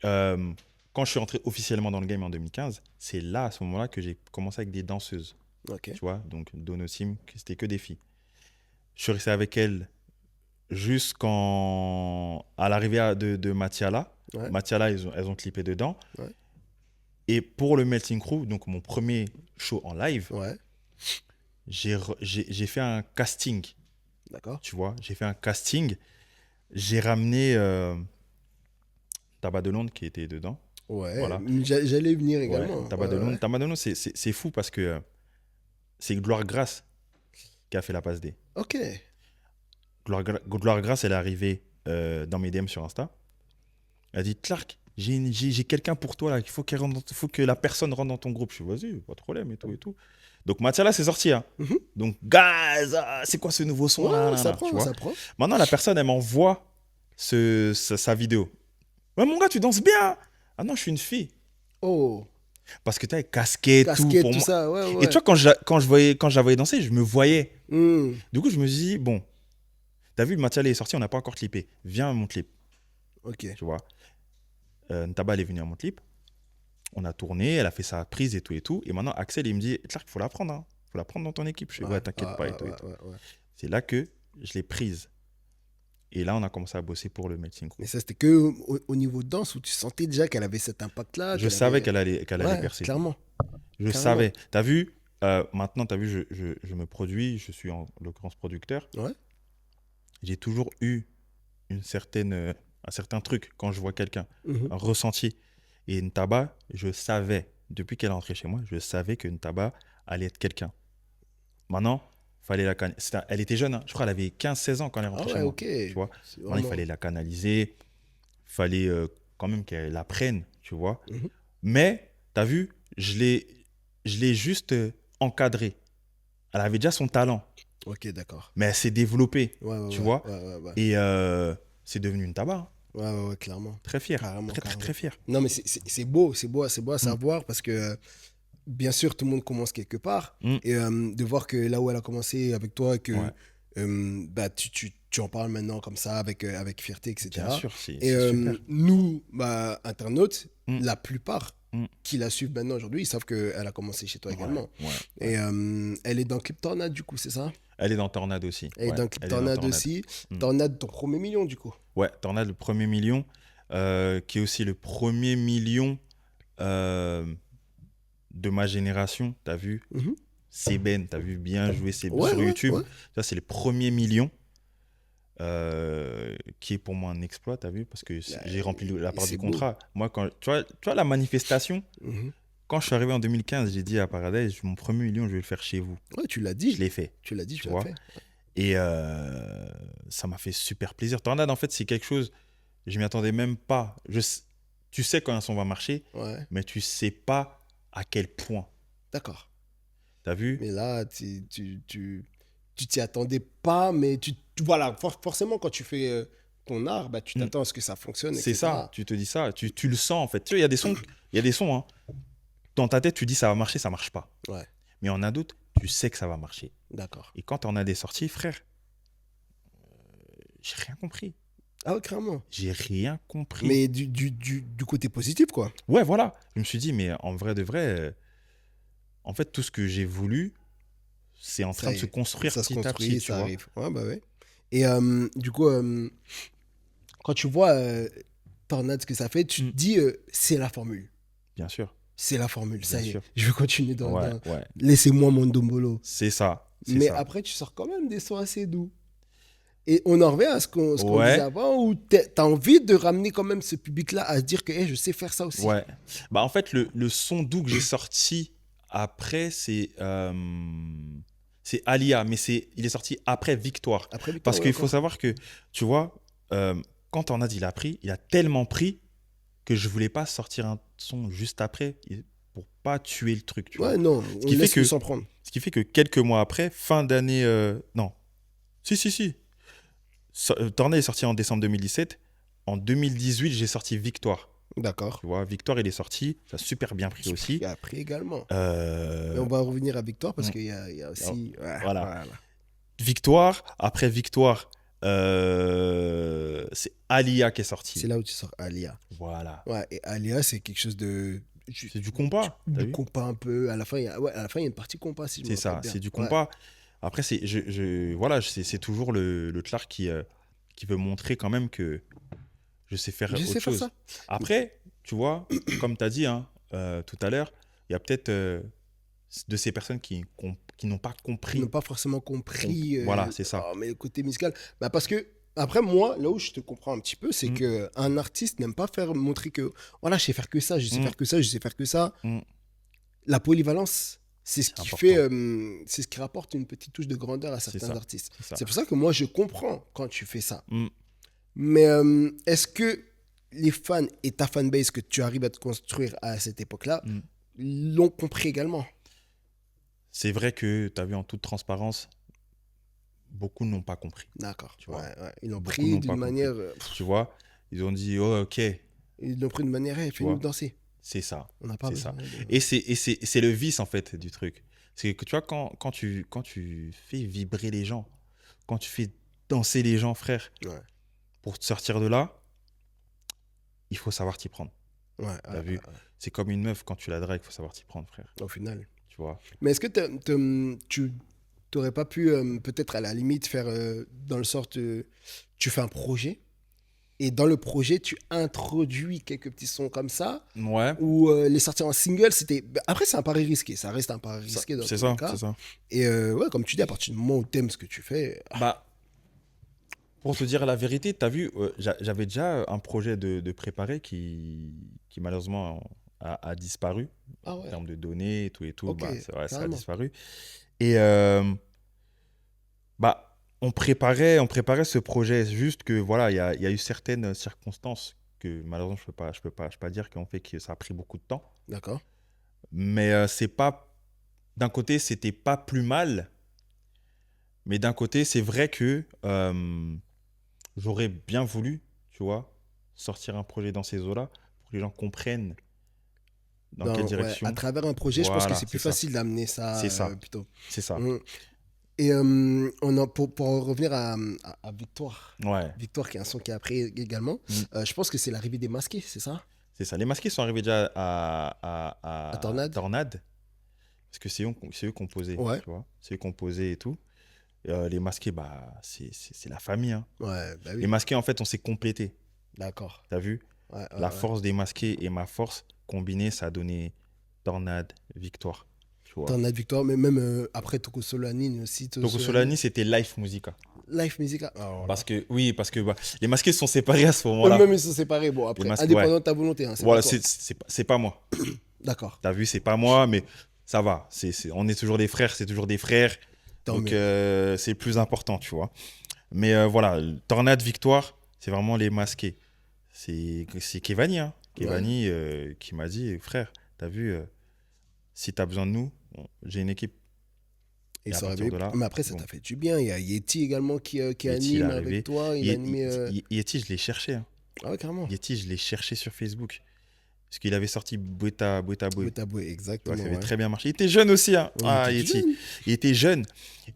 Speaker 2: quand je suis entré officiellement dans le game en 2015, c'est là, à ce moment-là, que j'ai commencé avec des danseuses.
Speaker 1: Ok.
Speaker 2: Tu vois, donc Dono Team, c'était que des filles. Je suis resté avec elles à l'arrivée de Matiala.
Speaker 1: Ouais.
Speaker 2: Matiala, elles ont clippé dedans.
Speaker 1: Ouais.
Speaker 2: Et pour le Melting Crew, donc mon premier show en live,
Speaker 1: Ouais.
Speaker 2: j'ai fait un casting.
Speaker 1: D'accord.
Speaker 2: Tu vois, j'ai fait un casting. J'ai ramené Tabac de Londres qui était dedans.
Speaker 1: Ouais.
Speaker 2: Voilà.
Speaker 1: J'allais y venir
Speaker 2: Ouais,
Speaker 1: également.
Speaker 2: Tabac de
Speaker 1: Ouais,
Speaker 2: Londres.
Speaker 1: ouais.
Speaker 2: Tabac de Londres, c'est fou parce que c'est Gloire Grace qui a fait la passe D.
Speaker 1: Ok.
Speaker 2: Gloire Grace, elle est arrivée dans mes DM sur Insta. Elle a dit, Clark, j'ai quelqu'un pour toi là, il faut que la personne rentre dans ton groupe. Je suis vas-y, pas de problème et tout et tout. Donc Matiala c'est sorti. Hein.
Speaker 1: Mhm.
Speaker 2: Donc, guys, c'est quoi ce nouveau son là,
Speaker 1: Ouais,
Speaker 2: là,
Speaker 1: ça
Speaker 2: là, tu
Speaker 1: prend,
Speaker 2: vois.
Speaker 1: ça prend.
Speaker 2: Maintenant, la personne, elle m'envoie sa vidéo. Ouais, mon gars, tu danses bien. Ah non, je suis une fille.
Speaker 1: Oh,
Speaker 2: Parce que tu as casquette, tout
Speaker 1: casquette,
Speaker 2: pour
Speaker 1: tout
Speaker 2: moi.
Speaker 1: ça, ouais,
Speaker 2: Et
Speaker 1: ouais.
Speaker 2: tu vois, quand je la voyais danser, je me voyais. Du coup, je me suis dit, bon, t'as vu, le Matiala est sorti, on n'a pas encore clippé. Viens à mon clip,
Speaker 1: Ok.
Speaker 2: tu vois. Ntaba, elle est venue à mon clip. On a tourné, elle a fait sa prise et tout et tout. Et maintenant, Axel, il me dit, Clark, il faut la prendre. Hein. Faut la prendre dans ton équipe. Je dis, ouais, t'inquiète pas et tout et tout.
Speaker 1: Ouais.
Speaker 2: C'est là que je l'ai prise. Et là, on a commencé à bosser pour le Melting Crew.
Speaker 1: Mais ça, c'était que au niveau de danse où tu sentais déjà qu'elle avait cet impact-là.
Speaker 2: Je savais qu'elle allait
Speaker 1: Ouais,
Speaker 2: percer.
Speaker 1: clairement.
Speaker 2: Je
Speaker 1: Carrément.
Speaker 2: savais. T'as vu, maintenant, t'as vu, je me produis, je suis en l'occurrence producteur.
Speaker 1: Ouais.
Speaker 2: J'ai toujours eu un certain truc quand je vois quelqu'un,
Speaker 1: Mhm.
Speaker 2: un ressenti. Et Ntaba, je savais, depuis qu'elle est entrée chez moi, je savais que Ntaba allait être quelqu'un. Maintenant, fallait la canaliser. Elle était jeune, hein. Je crois qu'elle avait 15-16 ans quand elle est rentrée chez moi.
Speaker 1: Ok.
Speaker 2: Tu vois.
Speaker 1: C'est
Speaker 2: Maintenant, il fallait la canaliser, il fallait quand même qu'elle apprenne, tu vois.
Speaker 1: Mhm.
Speaker 2: Mais, tu as vu, je l'ai juste encadrée. Elle avait déjà son talent,
Speaker 1: Ok, d'accord.
Speaker 2: mais elle s'est développée,
Speaker 1: Ouais,
Speaker 2: tu vois.
Speaker 1: Ouais.
Speaker 2: Et c'est devenu une tabac. Hein.
Speaker 1: Ouais, clairement.
Speaker 2: Très fier.
Speaker 1: Carrément,
Speaker 2: Très fier.
Speaker 1: Non, mais c'est beau à savoir parce que bien sûr, tout le monde commence quelque part.
Speaker 2: Mm.
Speaker 1: Et de voir que là où elle a commencé avec toi, que
Speaker 2: Ouais.
Speaker 1: bah, tu en parles maintenant comme ça, avec fierté, etc.
Speaker 2: Bien sûr, c'est
Speaker 1: Et
Speaker 2: super.
Speaker 1: nous, bah, internautes,
Speaker 2: Mm.
Speaker 1: la plupart
Speaker 2: Mm.
Speaker 1: qui la suivent maintenant aujourd'hui, ils savent qu'elle a commencé chez toi également.
Speaker 2: Ouais.
Speaker 1: Et elle est dans Clip Tornade, du coup, c'est ça?
Speaker 2: Elle est dans Tornade aussi.
Speaker 1: Elle est dans Clip Tornade aussi.
Speaker 2: Mm.
Speaker 1: Tornade, ton premier million, du coup.
Speaker 2: Ouais, Tornade, le premier million, qui est aussi le premier million de ma génération, t'as vu.
Speaker 1: Mhm.
Speaker 2: Seben, t'as vu bien jouer Seben
Speaker 1: Ouais,
Speaker 2: sur YouTube.
Speaker 1: ouais.
Speaker 2: Ça, c'est le premier million qui est pour moi un exploit, t'as vu, parce que j'ai rempli la part du contrat. Moi, quand tu vois la manifestation,
Speaker 1: Mhm.
Speaker 2: quand je suis arrivé en 2015, j'ai dit à Paradise, mon premier million, je vais le faire chez vous.
Speaker 1: Ouais, tu l'as dit.
Speaker 2: Je l'ai fait.
Speaker 1: Tu l'as dit, tu l'as
Speaker 2: vois.
Speaker 1: fait.
Speaker 2: Et ça m'a fait super plaisir. Tornade, en fait, c'est quelque chose, je m'y attendais même pas. Tu sais quand un son va marcher, mais tu sais pas à quel point.
Speaker 1: D'accord.
Speaker 2: T'as vu?
Speaker 1: Mais là, tu t'y attendais pas, mais voilà, forcément, quand tu fais ton art, bah, tu t'attends à ce que ça fonctionne.
Speaker 2: C'est
Speaker 1: etc.
Speaker 2: ça, tu te dis ça, tu le sens en fait. Tu sais, il y a des sons, hein. Dans ta tête, tu dis ça va marcher, ça marche pas.
Speaker 1: Ouais.
Speaker 2: Mais en a d'autres, tu sais que ça va marcher.
Speaker 1: D'accord.
Speaker 2: Et quand on a des sorties, frère, j'ai rien compris.
Speaker 1: Ah ouais, clairement.
Speaker 2: J'ai rien compris.
Speaker 1: Mais du côté positif, quoi.
Speaker 2: Ouais, voilà. Je me suis dit, mais en vrai de vrai, en fait, tout ce que j'ai voulu, c'est en train de se construire
Speaker 1: ça se
Speaker 2: petit à
Speaker 1: construit,
Speaker 2: petit, tu
Speaker 1: ça
Speaker 2: vois.
Speaker 1: arrive. Ouais, bah ouais. Et du coup, quand tu vois Tornade, ce que ça fait, tu te dis, c'est la formule.
Speaker 2: Bien sûr.
Speaker 1: C'est la formule, ça
Speaker 2: Bien
Speaker 1: y est.
Speaker 2: sûr.
Speaker 1: Je vais continuer dans...
Speaker 2: Ouais.
Speaker 1: Laissez-moi mon dombolo.
Speaker 2: C'est ça.
Speaker 1: Mais après, tu sors quand même des sons assez doux. Et on en revient à ce qu'on disait avant, où tu as envie de ramener quand même ce public-là à se dire que hey, je sais faire ça aussi.
Speaker 2: Ouais. Bah, en fait, le son doux que j'ai sorti après, c'est Alia, mais il est sorti après Victoire. Parce qu'il faut savoir que, tu vois, quand Tornade il a tellement pris que je voulais pas sortir un son juste après pour pas tuer le truc. Tu vois.
Speaker 1: Non, on laisse s'en prendre.
Speaker 2: Ce qui fait que quelques mois après, fin d'année... non. Si. Tornade est sorti en décembre 2017. En 2018, j'ai sorti Victoire.
Speaker 1: D'accord.
Speaker 2: Tu vois, Victoire, il est sorti. Ça a super bien pris aussi.
Speaker 1: Il a pris également. Mais on va revenir à Victoire parce qu'il y a aussi...
Speaker 2: voilà. Victoire. Après Victoire, c'est Alia qui est sorti.
Speaker 1: C'est là où tu sors Alia.
Speaker 2: Voilà.
Speaker 1: Ouais, et Alia, c'est quelque chose de...
Speaker 2: C'est du compas.
Speaker 1: Du compas un peu. À la fin, il y a une partie compas, si je me rappelle bien.
Speaker 2: C'est ça, c'est du compas. Après, c'est toujours le Clark qui veut montrer quand même que je sais faire autre chose. Ça. Après, tu vois, comme tu as dit hein, tout à l'heure, il y a peut-être de ces personnes qui n'ont pas compris.
Speaker 1: Qui n'ont pas forcément compris.
Speaker 2: Voilà, c'est ça.
Speaker 1: Mais le côté musical. Bah parce que, après, moi, là où je te comprends un petit peu, c'est qu'un artiste n'aime pas montrer que, voilà, je sais faire que ça, je sais faire que ça, je sais faire que ça. La polyvalence, c'est ce qui fait, c'est ce qui rapporte une petite touche de grandeur à certains artistes. C'est pour ça que moi, je comprends quand tu fais ça. Mais est-ce que les fans et ta fanbase que tu arrives à te construire à cette époque-là
Speaker 2: Mm.
Speaker 1: l'ont compris également?
Speaker 2: C'est vrai que tu as vu en toute transparence, beaucoup n'ont pas compris.
Speaker 1: D'accord.
Speaker 2: Tu vois.
Speaker 1: Ouais. Ils l'ont
Speaker 2: Beaucoup
Speaker 1: pris
Speaker 2: n'ont
Speaker 1: d'une
Speaker 2: pas compris.
Speaker 1: manière.
Speaker 2: Tu vois, ils ont dit, oh, ok,
Speaker 1: Ils l'ont pris d'une manière. Hey,
Speaker 2: tu
Speaker 1: fais-nous
Speaker 2: vois,
Speaker 1: danser.
Speaker 2: c'est ça.
Speaker 1: On n'a pas
Speaker 2: C'est
Speaker 1: besoin
Speaker 2: ça.
Speaker 1: de.
Speaker 2: Et c'est le vice, en fait, du truc. C'est que tu vois, quand tu fais vibrer les gens, quand tu fais danser les gens, frère,
Speaker 1: Ouais.
Speaker 2: pour te sortir de là, il faut savoir t'y prendre.
Speaker 1: Ouais,
Speaker 2: T'as vu? C'est comme une meuf, quand tu la dragues, il faut savoir t'y prendre, frère.
Speaker 1: au final.
Speaker 2: Tu vois?
Speaker 1: Mais est-ce que tu n'aurais pas pu, peut-être à la limite, faire dans le sort, tu fais un projet et dans le projet, tu introduis quelques petits sons comme ça
Speaker 2: Ouais,
Speaker 1: ou les sortir en single, c'était. Après, c'est un pari risqué, ça reste un pari risqué dans
Speaker 2: c'est
Speaker 1: tous les
Speaker 2: ça,
Speaker 1: cas.
Speaker 2: c'est ça.
Speaker 1: Et ouais, comme tu dis, à partir du moment où tu aimes ce que tu fais.
Speaker 2: Bah, pour te dire la vérité, tu as vu, j'avais déjà un projet de préparer qui malheureusement a disparu
Speaker 1: Ah
Speaker 2: en
Speaker 1: ouais,
Speaker 2: termes de données et tout,
Speaker 1: ok,
Speaker 2: bah, c'est vrai, ça a
Speaker 1: carrément.
Speaker 2: disparu. Et bah, on préparait ce projet, juste que voilà, il y a eu certaines circonstances que malheureusement je peux pas dire qui ont fait que ça a pris beaucoup de temps.
Speaker 1: D'accord.
Speaker 2: Mais c'est pas, d'un côté, c'était pas plus mal, mais d'un côté, c'est vrai que j'aurais bien voulu, tu vois, sortir un projet dans ces eaux-là pour que les gens comprennent dans quelle
Speaker 1: Ouais, à
Speaker 2: direction.
Speaker 1: travers un projet, je pense que
Speaker 2: Voilà,
Speaker 1: c'est
Speaker 2: c'est
Speaker 1: plus
Speaker 2: ça.
Speaker 1: facile d'amener ça
Speaker 2: C'est ça.
Speaker 1: plutôt.
Speaker 2: C'est ça.
Speaker 1: Mm. Et pour en revenir à Victoire,
Speaker 2: Ouais.
Speaker 1: Victoire qui est un son qui a appris également,
Speaker 2: Mm.
Speaker 1: Je pense que c'est l'arrivée des masqués, c'est ça?
Speaker 2: C'est ça. Les masqués sont arrivés déjà
Speaker 1: À
Speaker 2: à
Speaker 1: Tornade?
Speaker 2: Tornade, parce que c'est eux qui ont posé,
Speaker 1: Ouais,
Speaker 2: tu vois. C'est eux qui ont posé et tout. Et, les masqués, bah, c'est la famille, hein.
Speaker 1: ouais, bah
Speaker 2: Les
Speaker 1: oui,
Speaker 2: masqués, en fait, on s'est complétés.
Speaker 1: d'accord.
Speaker 2: T'as vu? La
Speaker 1: Ouais.
Speaker 2: force des masqués et ma force combinée, ça a donné Tornade, Victoire. Tu vois.
Speaker 1: Tornade Victoire, mais même après Toko Solanine aussi, Toko
Speaker 2: Toko
Speaker 1: Solanine.
Speaker 2: Solani, c'était Life Musica.
Speaker 1: Life Musica. Alors là.
Speaker 2: Parce que bah, les masqués sont séparés à ce moment-là.
Speaker 1: Eux-mêmes, ils sont séparés. Bon,
Speaker 2: Les
Speaker 1: après,
Speaker 2: masqués, ouais.
Speaker 1: indépendant de ta volonté, hein, c'est pas
Speaker 2: Voilà,
Speaker 1: toi.
Speaker 2: c'est pas moi.
Speaker 1: D'accord,
Speaker 2: T'as vu, c'est pas moi, mais ça va. On est toujours des frères, c'est toujours des frères.
Speaker 1: tant
Speaker 2: Donc,
Speaker 1: mieux.
Speaker 2: c'est le plus important, tu vois. Mais voilà, Tornade Victoire, c'est vraiment les masqués. C'est Kevani, hein.
Speaker 1: Ouais.
Speaker 2: Kevani qui m'a dit, frère, t'as vu, si t'as besoin de nous, j'ai une équipe.
Speaker 1: Et
Speaker 2: Et à
Speaker 1: ça aurait
Speaker 2: partir de
Speaker 1: bien-
Speaker 2: là,
Speaker 1: Mais après, ça
Speaker 2: bon,
Speaker 1: t'a fait du bien. Il y a Yeti également qui
Speaker 2: Yeti, il est
Speaker 1: anime avec
Speaker 2: arrivé.
Speaker 1: toi. Il a animé.
Speaker 2: Yeti, je l'ai cherché, hein.
Speaker 1: Ah ouais, carrément.
Speaker 2: Yeti, je l'ai cherché sur Facebook. Parce qu'il avait sorti Boueta Boueta Boué.
Speaker 1: Botaboué,
Speaker 2: Tu vois,
Speaker 1: exactement.
Speaker 2: ça avait
Speaker 1: Ouais.
Speaker 2: très bien marché. Il était jeune aussi, hein.
Speaker 1: Ouais, il
Speaker 2: Ah,
Speaker 1: était
Speaker 2: Yeti.
Speaker 1: jeune.
Speaker 2: Il était jeune.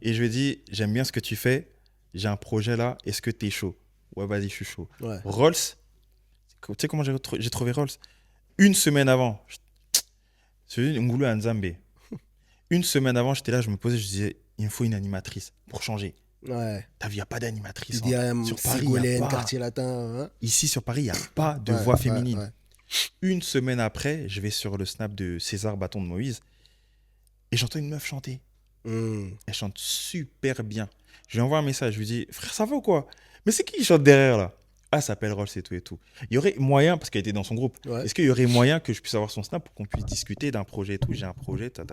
Speaker 2: Et je lui ai dit, j'aime bien ce que tu fais. J'ai un projet là. Est-ce que t'es chaud? Ouais, vas-y, je suis chaud.
Speaker 1: Ouais.
Speaker 2: Rolls, tu sais comment j'ai trouvé Rolls? Une semaine avant, celui de Ngulu Nzambe. Une semaine avant, j'étais là, je me posais, je disais, il me faut une animatrice pour changer.
Speaker 1: Ouais.
Speaker 2: T'as vu, il n'y a pas d'animatrice.
Speaker 1: TDM,
Speaker 2: Sur Paris, il n'y a
Speaker 1: Ségolène,
Speaker 2: pas.
Speaker 1: Quartier Latin. Hein.
Speaker 2: Ici, sur Paris, il n'y a pas de
Speaker 1: Ouais,
Speaker 2: voix
Speaker 1: ouais,
Speaker 2: féminine.
Speaker 1: ouais.
Speaker 2: Une semaine après, je vais sur le snap de César Bâton de Moïse et j'entends une meuf chanter.
Speaker 1: Hmm.
Speaker 2: Elle chante super bien. Je lui envoie un message, je lui dis, frère, ça va ou quoi? Mais c'est qui chante derrière là? Ah, ça s'appelle Rolls et tout et tout. Il y aurait moyen, parce qu'elle était dans son groupe,
Speaker 1: Ouais.
Speaker 2: est-ce qu'il y aurait moyen que je puisse avoir son snap pour qu'on puisse discuter d'un projet et tout? J'ai un projet, ta.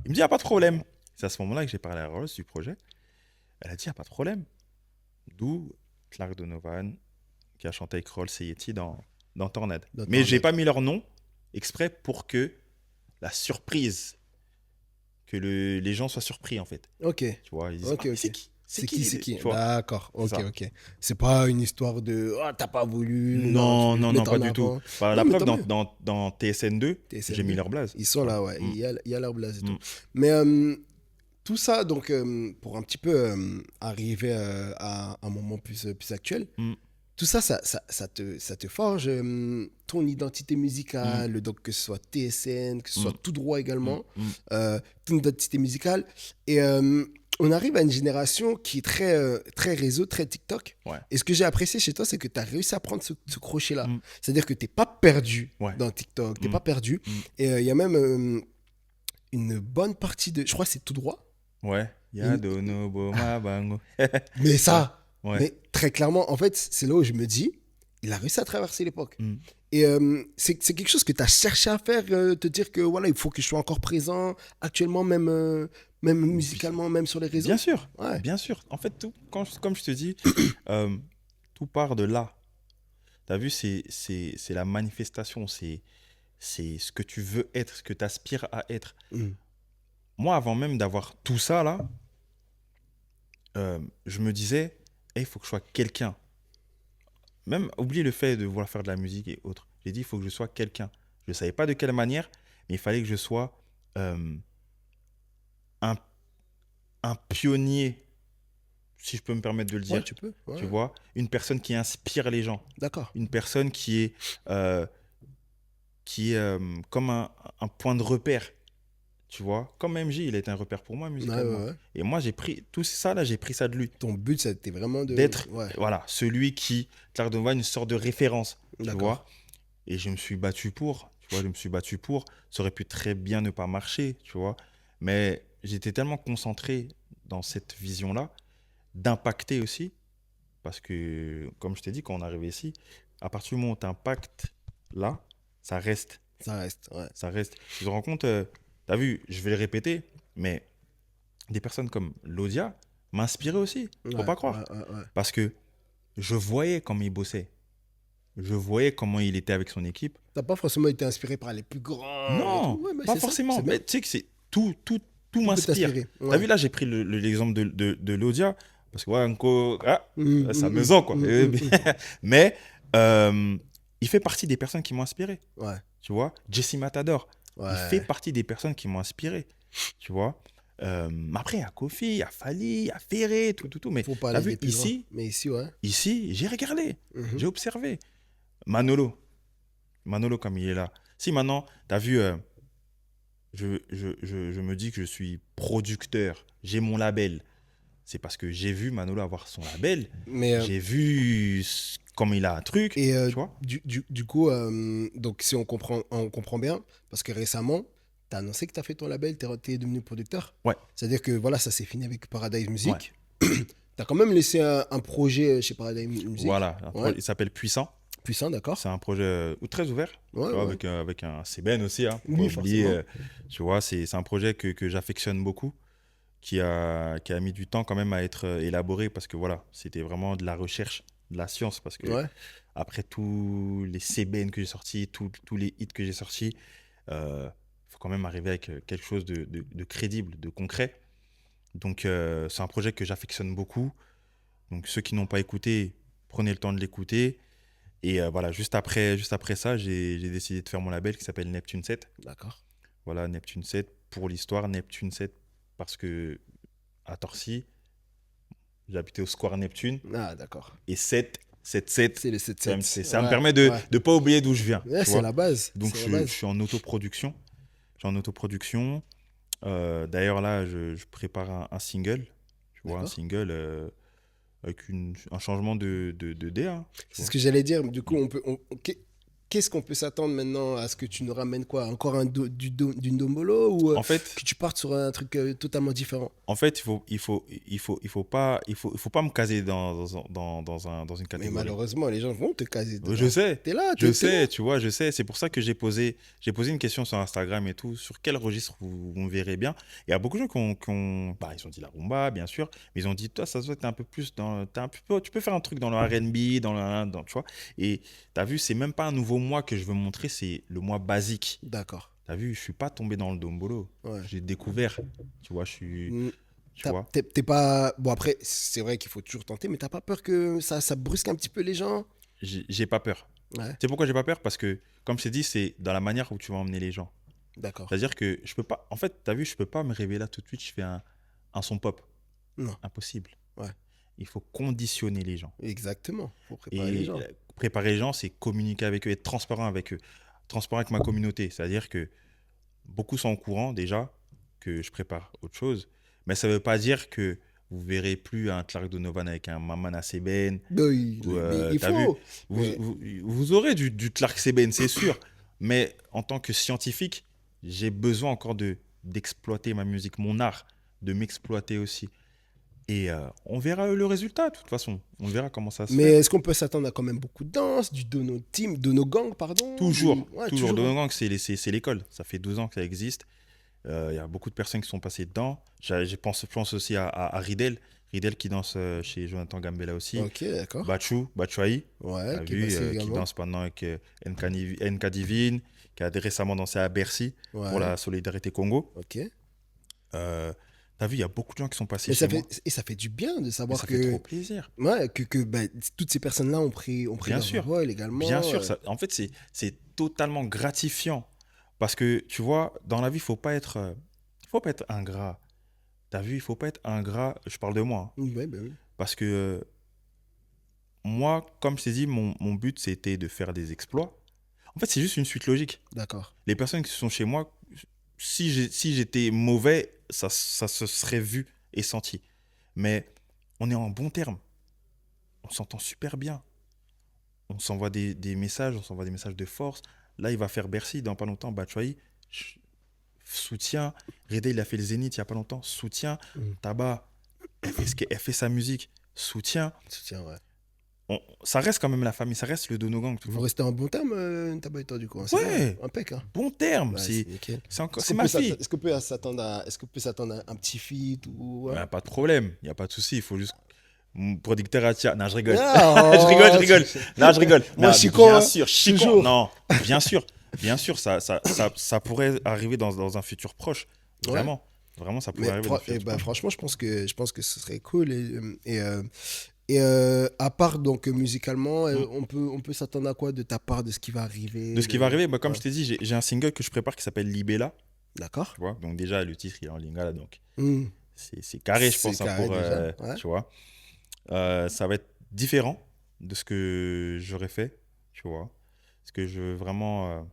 Speaker 2: Il me dit, ah, pas de problème. C'est à ce moment-là que j'ai parlé à Rolls du projet. Elle a dit, ah, pas de problème. D'où Clark Donovan, qui a chanté avec Rolls et Yeti dans Tornade.
Speaker 1: Dans
Speaker 2: Mais j'ai
Speaker 1: Tornade.
Speaker 2: pas mis leur nom exprès pour que la surprise, que les gens soient surpris en fait.
Speaker 1: Ok.
Speaker 2: Tu vois, ils disent,
Speaker 1: Ok,
Speaker 2: ah, mais
Speaker 1: ok.
Speaker 2: c'est qui?
Speaker 1: C'est qui, c'est qui?
Speaker 2: Tu vois.
Speaker 1: D'accord.
Speaker 2: C'est
Speaker 1: Ok,
Speaker 2: ça.
Speaker 1: ok. C'est pas une histoire de oh, t'as pas voulu.
Speaker 2: Non,
Speaker 1: tu veux
Speaker 2: non,
Speaker 1: te
Speaker 2: non,
Speaker 1: mettre
Speaker 2: pas
Speaker 1: en
Speaker 2: du tout.
Speaker 1: avant.
Speaker 2: Bah,
Speaker 1: Non,
Speaker 2: la
Speaker 1: mais
Speaker 2: preuve,
Speaker 1: tant mieux.
Speaker 2: dans TSN2,
Speaker 1: TSN2,
Speaker 2: j'ai mis leur blaze.
Speaker 1: Ils sont là, ouais.
Speaker 2: Mm.
Speaker 1: Il y a leur blase et tout.
Speaker 2: Mm.
Speaker 1: Mais tout ça, donc, pour un petit peu arriver à un moment plus actuel,
Speaker 2: Mm.
Speaker 1: tout ça, ça te forge ton identité musicale, donc que ce soit TSN, que ce soit tout droit également, ton identité musicale. Et on arrive à une génération qui est très réseau, très TikTok.
Speaker 2: Ouais.
Speaker 1: Et ce que j'ai apprécié chez toi, c'est que tu as réussi à prendre ce crochet-là.
Speaker 2: Mm.
Speaker 1: C'est-à-dire que tu n'es pas perdu
Speaker 2: Ouais.
Speaker 1: dans TikTok, tu n'es
Speaker 2: Mm.
Speaker 1: pas perdu.
Speaker 2: Mm.
Speaker 1: Et il y a même une bonne partie de... Je crois que c'est tout droit.
Speaker 2: Ouais. Yadono Boma Bango.
Speaker 1: Mais ça,
Speaker 2: Ouais.
Speaker 1: mais très clairement, en fait, c'est là où je me dis, il a réussi à traverser l'époque.
Speaker 2: Mm.
Speaker 1: Et c'est quelque chose que tu as cherché à faire, te dire que voilà, il faut que je sois encore présent actuellement, même musicalement, même sur les réseaux.
Speaker 2: Bien sûr.
Speaker 1: Ouais.
Speaker 2: Bien sûr. En fait, comme je te dis, tout part de là. Tu as vu, c'est la manifestation, c'est ce que tu veux être, ce que tu aspires à être. Moi, avant même d'avoir tout ça, là, je me disais, il faut que je sois quelqu'un. Même, oublie le fait de vouloir faire de la musique et autres. J'ai dit, il faut que je sois quelqu'un. Je ne savais pas de quelle manière, mais il fallait que je sois un, un pionnier, si je peux me permettre de le dire.
Speaker 1: Ouais, tu peux. Ouais.
Speaker 2: Tu vois, une personne qui inspire les gens.
Speaker 1: D'accord.
Speaker 2: Une personne qui est comme un point de repère. Tu vois, comme MJ, il a été un repère pour moi musicalement.
Speaker 1: Ouais.
Speaker 2: Et moi, j'ai pris tout ça, là, j'ai pris ça de lui.
Speaker 1: Ton but, c'était vraiment de...
Speaker 2: D'être,
Speaker 1: Ouais.
Speaker 2: voilà, celui qui, Clark Donovan, une sorte de référence. Tu
Speaker 1: D'accord.
Speaker 2: vois. Et je me suis battu pour. Tu vois, je me suis battu pour. Ça aurait pu très bien ne pas marcher, tu vois. Mais j'étais tellement concentré dans cette vision-là, d'impacter aussi. Parce que, comme je t'ai dit, quand on est arrivé ici, à partir du moment où tu impactes là, ça reste.
Speaker 1: Ça reste, ouais.
Speaker 2: Ça reste. Tu te rends compte, t'as vu, je vais le répéter, mais des personnes comme Lodia m'inspiraient aussi. Faut pas croire.
Speaker 1: Ouais.
Speaker 2: Parce que je voyais comment il bossait. Je voyais comment il était avec son équipe.
Speaker 1: T'as pas forcément été inspiré par les plus grands et
Speaker 2: Non,
Speaker 1: tout. Ouais, mais
Speaker 2: pas
Speaker 1: c'est ça,
Speaker 2: forcément.
Speaker 1: c'est bien.
Speaker 2: Mais tu sais que c'est tout
Speaker 1: Tout
Speaker 2: m'inspire.
Speaker 1: t'inspirer, ouais.
Speaker 2: T'as vu, là, j'ai pris l'exemple de Lodia. Parce que, ouais, encore, ça me
Speaker 1: mm,
Speaker 2: sent, quoi.
Speaker 1: mm.
Speaker 2: Mais il fait partie des personnes qui m'ont inspiré.
Speaker 1: Ouais.
Speaker 2: Tu vois, Jesse Matador,
Speaker 1: Ouais.
Speaker 2: il fait partie des personnes qui m'ont inspiré. Tu vois. Après, il y a Kofi, il y a Fally, il y a Ferré, tout. Mais
Speaker 1: Faut pas
Speaker 2: t'as
Speaker 1: aller
Speaker 2: vu,
Speaker 1: des plus
Speaker 2: ici,
Speaker 1: grands. Mais ici, ouais.
Speaker 2: ici, j'ai regardé,
Speaker 1: Mhm.
Speaker 2: j'ai observé. Manolo, comme il est là. Si maintenant, t'as vu, je me dis que je suis producteur, j'ai mon label. C'est parce que j'ai vu Manolo avoir son label.
Speaker 1: Mais,
Speaker 2: J'ai vu comme il a un truc.
Speaker 1: et
Speaker 2: tu vois.
Speaker 1: du coup, donc si on comprend bien, parce que récemment, tu as annoncé que tu as fait ton label, tu es devenu producteur.
Speaker 2: Ouais.
Speaker 1: C'est-à-dire que voilà, ça s'est fini avec Paradise Music.
Speaker 2: Ouais.
Speaker 1: Tu as quand même laissé un projet chez Paradise Music.
Speaker 2: Voilà,
Speaker 1: Ouais.
Speaker 2: il s'appelle Puissant.
Speaker 1: Puissant, d'accord.
Speaker 2: C'est un projet très ouvert,
Speaker 1: Ouais,
Speaker 2: tu vois,
Speaker 1: ouais.
Speaker 2: avec un CBN aussi. Hein,
Speaker 1: Oui,
Speaker 2: pas oublier,
Speaker 1: forcément.
Speaker 2: tu vois, c'est un projet que j'affectionne beaucoup, qui a mis du temps quand même à être élaboré parce que voilà, c'était vraiment de la recherche, de la science. Parce que
Speaker 1: Ouais.
Speaker 2: après tous les CBN que j'ai sortis, tous les hits que j'ai sortis, faut quand même arriver avec quelque chose de crédible, de concret. Donc, c'est un projet que j'affectionne beaucoup. Donc, ceux qui n'ont pas écouté, prenez le temps de l'écouter. Et voilà, juste après ça, j'ai décidé de faire mon label qui s'appelle Neptune 7.
Speaker 1: D'accord.
Speaker 2: Voilà, Neptune 7 pour l'histoire, Neptune 7 parce que à Torcy, j'habitais au Square Neptune.
Speaker 1: Ah, d'accord.
Speaker 2: Et 7,
Speaker 1: C'est le 7-7.
Speaker 2: ça me permet de ne pas oublier d'où je viens.
Speaker 1: Ouais,
Speaker 2: tu
Speaker 1: c'est
Speaker 2: vois.
Speaker 1: la base.
Speaker 2: Donc,
Speaker 1: C'est la
Speaker 2: je
Speaker 1: base.
Speaker 2: suis en autoproduction. D'ailleurs, là, je prépare un single. Tu vois, un
Speaker 1: D'accord.
Speaker 2: single avec un changement de DA. Hein, tu
Speaker 1: C'est
Speaker 2: vois.
Speaker 1: ce que j'allais dire. Du coup, qu'est-ce qu'on peut s'attendre maintenant à ce que tu nous ramènes quoi? Encore d'une dombolo ou
Speaker 2: En fait,
Speaker 1: que tu partes sur un truc totalement différent?
Speaker 2: il faut pas me caser dans une
Speaker 1: Mais
Speaker 2: catégorie.
Speaker 1: malheureusement, les gens vont te caser dedans.
Speaker 2: Je sais,
Speaker 1: T'es là,
Speaker 2: je
Speaker 1: t'es
Speaker 2: sais,
Speaker 1: là.
Speaker 2: tu vois, je sais. C'est pour ça que j'ai posé une question sur Instagram et tout, sur quel registre vous me verrez bien. Il y a beaucoup de gens bah, ils ont dit la rumba, bien sûr, mais ils ont dit, toi, ça se voit, t'es un peu plus tu peux faire un truc dans le R&B, tu vois. Et t'as vu, c'est même pas un nouveau moi que je veux montrer, c'est le moi basique.
Speaker 1: D'accord.
Speaker 2: T'as vu, je suis pas tombé dans le dombolo.
Speaker 1: Ouais.
Speaker 2: J'ai découvert, tu vois, tu vois.
Speaker 1: T'es pas. Bon, après, c'est vrai qu'il faut toujours tenter, mais t'as pas peur que ça brusque un petit peu les gens?
Speaker 2: J'ai pas peur.
Speaker 1: Ouais,
Speaker 2: Tu sais pourquoi j'ai pas peur? Parce que, comme je t'ai dit, c'est dans la manière où tu vas emmener les gens.
Speaker 1: d'accord.
Speaker 2: C'est-à-dire que je peux pas. En fait, t'as vu, je peux pas me réveiller là tout de suite, je fais un son pop.
Speaker 1: Non,
Speaker 2: Impossible.
Speaker 1: ouais,
Speaker 2: Il faut conditionner les gens.
Speaker 1: exactement. Faut préparer les
Speaker 2: Et
Speaker 1: gens.
Speaker 2: préparer les gens, c'est communiquer avec eux, être transparent avec eux. Transparent avec ma communauté. C'est-à-dire que beaucoup sont au courant déjà que je prépare autre chose. Mais ça veut pas dire que vous verrez plus un Clark Donovan avec un Maman Seben.
Speaker 1: Oui,
Speaker 2: Ou,
Speaker 1: mais il
Speaker 2: t'as vu,
Speaker 1: faut.
Speaker 2: vous,
Speaker 1: Mais-
Speaker 2: vous, vous aurez du Clark Seben, c'est sûr. Mais en tant que scientifique, j'ai besoin encore d'exploiter ma musique, mon art, de m'exploiter aussi. Et on verra le résultat, de toute façon. On verra comment ça se
Speaker 1: Mais
Speaker 2: fait.
Speaker 1: est-ce qu'on peut s'attendre à quand même beaucoup de danse, du dono team, dono gang, pardon?
Speaker 2: Toujours,
Speaker 1: Ouais,
Speaker 2: toujours.
Speaker 1: toujours.
Speaker 2: Donogang, c'est l'école. Ça fait 12 ans que ça existe. Il y a beaucoup de personnes qui sont passées dedans. Je pense aussi à Ridel. Ridel qui danse chez Jonathan Gambella aussi.
Speaker 1: Ok, d'accord.
Speaker 2: Batshuayi,
Speaker 1: Ouais,
Speaker 2: t'as
Speaker 1: qui est
Speaker 2: vu,
Speaker 1: passé
Speaker 2: qui
Speaker 1: également.
Speaker 2: danse maintenant avec NK Divine, qui a récemment dansé à Bercy pour
Speaker 1: Ouais,
Speaker 2: la solidarité Congo.
Speaker 1: ok.
Speaker 2: Euh, T'as vu, il y a beaucoup de gens qui sont passés
Speaker 1: Mais
Speaker 2: chez moi.
Speaker 1: ça fait du bien de
Speaker 2: Mais
Speaker 1: savoir
Speaker 2: ça fait trop
Speaker 1: que,
Speaker 2: plaisir.
Speaker 1: ouais, bah, toutes ces personnes-là ont pris
Speaker 2: Bien
Speaker 1: leur
Speaker 2: sûr,
Speaker 1: envol
Speaker 2: bien
Speaker 1: également.
Speaker 2: sûr. En fait, c'est totalement gratifiant. Parce que, tu vois, dans la vie, faut pas être ingrat. T'as vu, il faut pas être ingrat. Je parle de moi, hein.
Speaker 1: Ouais, bah oui,
Speaker 2: Parce que moi, comme je t'ai dit, mon but, c'était de faire des exploits. En fait, c'est juste une suite logique.
Speaker 1: d'accord.
Speaker 2: Les personnes qui sont chez moi, si j'étais mauvais, ça se serait vu et senti. Mais on est en bon terme. On s'entend super bien. On s'envoie des messages, on s'envoie des messages de force. Là, il va faire Bercy dans pas longtemps. Batshuayi, soutien. Reda, il a fait le Zénith il y a pas longtemps. Soutien.
Speaker 1: Mm.
Speaker 2: Tabac, elle fait sa musique. Soutien.
Speaker 1: Soutien, ouais.
Speaker 2: Ça reste quand même la famille, ça reste le Donogang
Speaker 1: Vous
Speaker 2: toujours.
Speaker 1: restez en bon terme, Ntabaïta, du coup, hein, c'est ça?
Speaker 2: Ouais,
Speaker 1: Impec, hein?
Speaker 2: bon terme.
Speaker 1: Ouais, c'est nickel.
Speaker 2: C'est ma fille.
Speaker 1: Est-ce qu'on peut s'attendre à un petit feat ou ouais?
Speaker 2: Bah, pas de problème, il n'y a pas de souci. Il faut juste. Mon producteur attire. Non, je rigole.
Speaker 1: Ah,
Speaker 2: Je rigole. Non, je rigole.
Speaker 1: Moi,
Speaker 2: Non,
Speaker 1: Chico,
Speaker 2: bien
Speaker 1: hein,
Speaker 2: sûr, Chico.
Speaker 1: toujours.
Speaker 2: Non, bien sûr. Bien sûr, ça pourrait arriver dans un futur proche.
Speaker 1: Ouais.
Speaker 2: Vraiment. Vraiment, ça pourrait arriver dans un futur
Speaker 1: bah,
Speaker 2: proche.
Speaker 1: franchement, je pense que ce serait cool. À part donc musicalement,
Speaker 2: Mm.
Speaker 1: on peut s'attendre à quoi de ta part, de ce qui va arriver?
Speaker 2: De ce qui va arriver, bah, comme
Speaker 1: Ouais.
Speaker 2: je t'ai dit, j'ai un single que je prépare qui s'appelle Libella.
Speaker 1: D'accord.
Speaker 2: Tu vois, donc déjà, le titre, il est en lingala. Donc,
Speaker 1: Hmm.
Speaker 2: c'est carré, je
Speaker 1: C'est
Speaker 2: pense, hein,
Speaker 1: carré
Speaker 2: pour.
Speaker 1: déjà. Ouais.
Speaker 2: Tu vois. Ça va être différent de ce que j'aurais fait, tu vois. Parce que je veux vraiment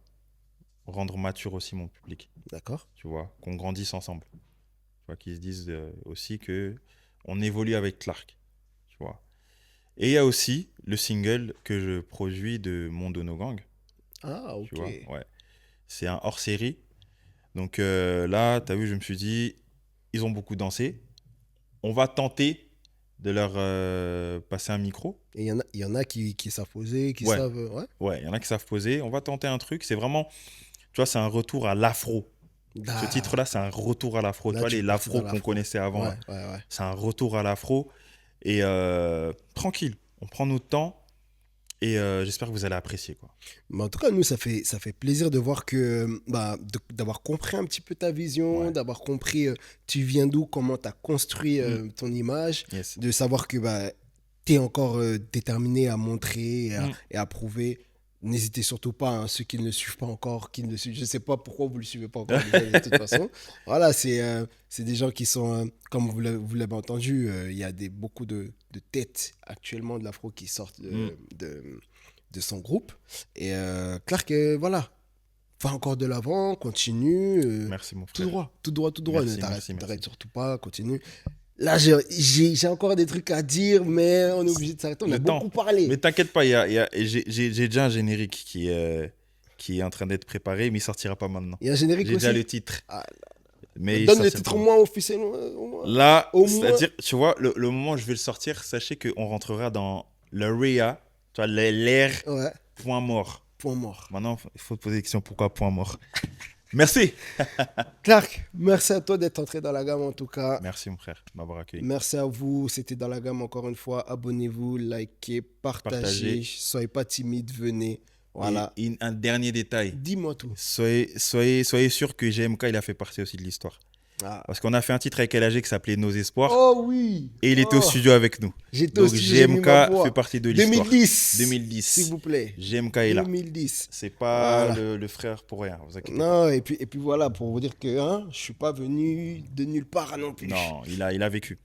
Speaker 2: rendre mature aussi mon public,
Speaker 1: D'accord.
Speaker 2: tu vois. Qu'on grandisse ensemble. Tu vois, qu'ils se disent aussi que on évolue avec Clark, tu vois. Et il y a aussi le single que je produis de Mon Dono Gang,
Speaker 1: Ah,
Speaker 2: tu
Speaker 1: ok.
Speaker 2: vois. Ouais. C'est un hors-série. Donc là, tu as vu, je me suis dit, ils ont beaucoup dansé. On va tenter de leur passer un micro.
Speaker 1: Et il y en a qui savent poser, qui
Speaker 2: Ouais,
Speaker 1: savent. Ouais.
Speaker 2: ouais, il y en a qui savent poser. On va tenter un truc. C'est vraiment, tu vois, c'est un retour à l'afro. Ce
Speaker 1: Ah,
Speaker 2: titre-là, c'est un retour à l'afro. Tu
Speaker 1: là,
Speaker 2: vois,
Speaker 1: tu veux partir
Speaker 2: l'afro
Speaker 1: dans
Speaker 2: qu'on
Speaker 1: l'afro.
Speaker 2: connaissait avant,
Speaker 1: Ouais,
Speaker 2: là.
Speaker 1: ouais, ouais.
Speaker 2: C'est un retour à l'afro. Et tranquille, on prend notre temps. Et j'espère que vous allez apprécier, quoi.
Speaker 1: Mais en tout cas, nous, ça fait plaisir de voir que, bah, d'avoir compris un petit peu ta vision,
Speaker 2: Ouais.
Speaker 1: d'avoir compris tu viens d'où, comment tu as construit ton image,
Speaker 2: Yes.
Speaker 1: de savoir que bah, tu es encore déterminé à montrer et à prouver. N'hésitez surtout pas, hein, ceux qui ne le suivent pas encore, qui ne le suivent, je ne sais pas pourquoi vous ne le suivez pas encore déjà, de toute façon. Voilà, c'est des gens qui sont, comme vous l'avez entendu, il y a beaucoup de têtes actuellement de l'afro qui sortent de son groupe. Et Clark, voilà, va encore de l'avant, continue.
Speaker 2: Merci, mon
Speaker 1: Tout
Speaker 2: frère.
Speaker 1: droit, tout droit, tout droit. Ne
Speaker 2: Merci,
Speaker 1: t'arrête
Speaker 2: merci.
Speaker 1: t'arrête surtout pas, continue. Là, j'ai encore des trucs à dire, mais on est obligé de s'arrêter. On a
Speaker 2: Le temps.
Speaker 1: beaucoup parlé.
Speaker 2: Mais t'inquiète pas, j'ai déjà un générique qui est en train d'être préparé, mais il sortira pas maintenant.
Speaker 1: Il y a un générique
Speaker 2: J'ai
Speaker 1: aussi.
Speaker 2: déjà le titre.
Speaker 1: Ah,
Speaker 2: Mais il
Speaker 1: donne le
Speaker 2: sortira
Speaker 1: titre
Speaker 2: pas
Speaker 1: au moins officiellement. Au moins.
Speaker 2: Là,
Speaker 1: Au
Speaker 2: c'est-à-dire, tu vois, le moment où je vais le sortir, sachez qu'on rentrera dans le RIA, tu vois, l'ère
Speaker 1: Ouais,
Speaker 2: point mort.
Speaker 1: point mort.
Speaker 2: Maintenant, il faut te poser la question pourquoi point mort. Merci.
Speaker 1: Clark, merci à toi d'être entré dans la gamme en tout cas.
Speaker 2: Merci, mon frère, de m'avoir accueilli.
Speaker 1: Merci à vous. C'était dans la gamme encore une fois. Abonnez-vous, likez, partagez.
Speaker 2: Partagez.
Speaker 1: Soyez pas timide, venez. Voilà.
Speaker 2: Et un dernier détail.
Speaker 1: Dis-moi tout.
Speaker 2: Soyez sûr que GMK, il a fait partie aussi de l'histoire.
Speaker 1: Ah.
Speaker 2: Parce qu'on a fait un titre avec LAG qui s'appelait Nos Espoirs.
Speaker 1: Oh oui.
Speaker 2: Et il était au
Speaker 1: Oh.
Speaker 2: studio avec nous.
Speaker 1: J'étais au
Speaker 2: Donc
Speaker 1: studio, j'ai mis ma
Speaker 2: GMK
Speaker 1: voix.
Speaker 2: fait partie de l'histoire.
Speaker 1: 2010.
Speaker 2: 2010.
Speaker 1: S'il vous plaît.
Speaker 2: GMK est là.
Speaker 1: 2010.
Speaker 2: C'est pas
Speaker 1: Voilà.
Speaker 2: le frère pour rien, vous inquiétez pas.
Speaker 1: Non, et puis voilà, pour vous dire que hein, je suis pas venu de nulle part non plus.
Speaker 2: Non, il a vécu.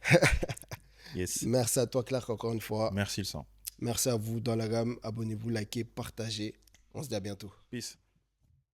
Speaker 2: Yes.
Speaker 1: Merci à toi, Clark, encore une fois.
Speaker 2: Merci le sang.
Speaker 1: Merci à vous dans la gamme. Abonnez-vous, likez, partagez. On se dit à bientôt.
Speaker 2: Peace.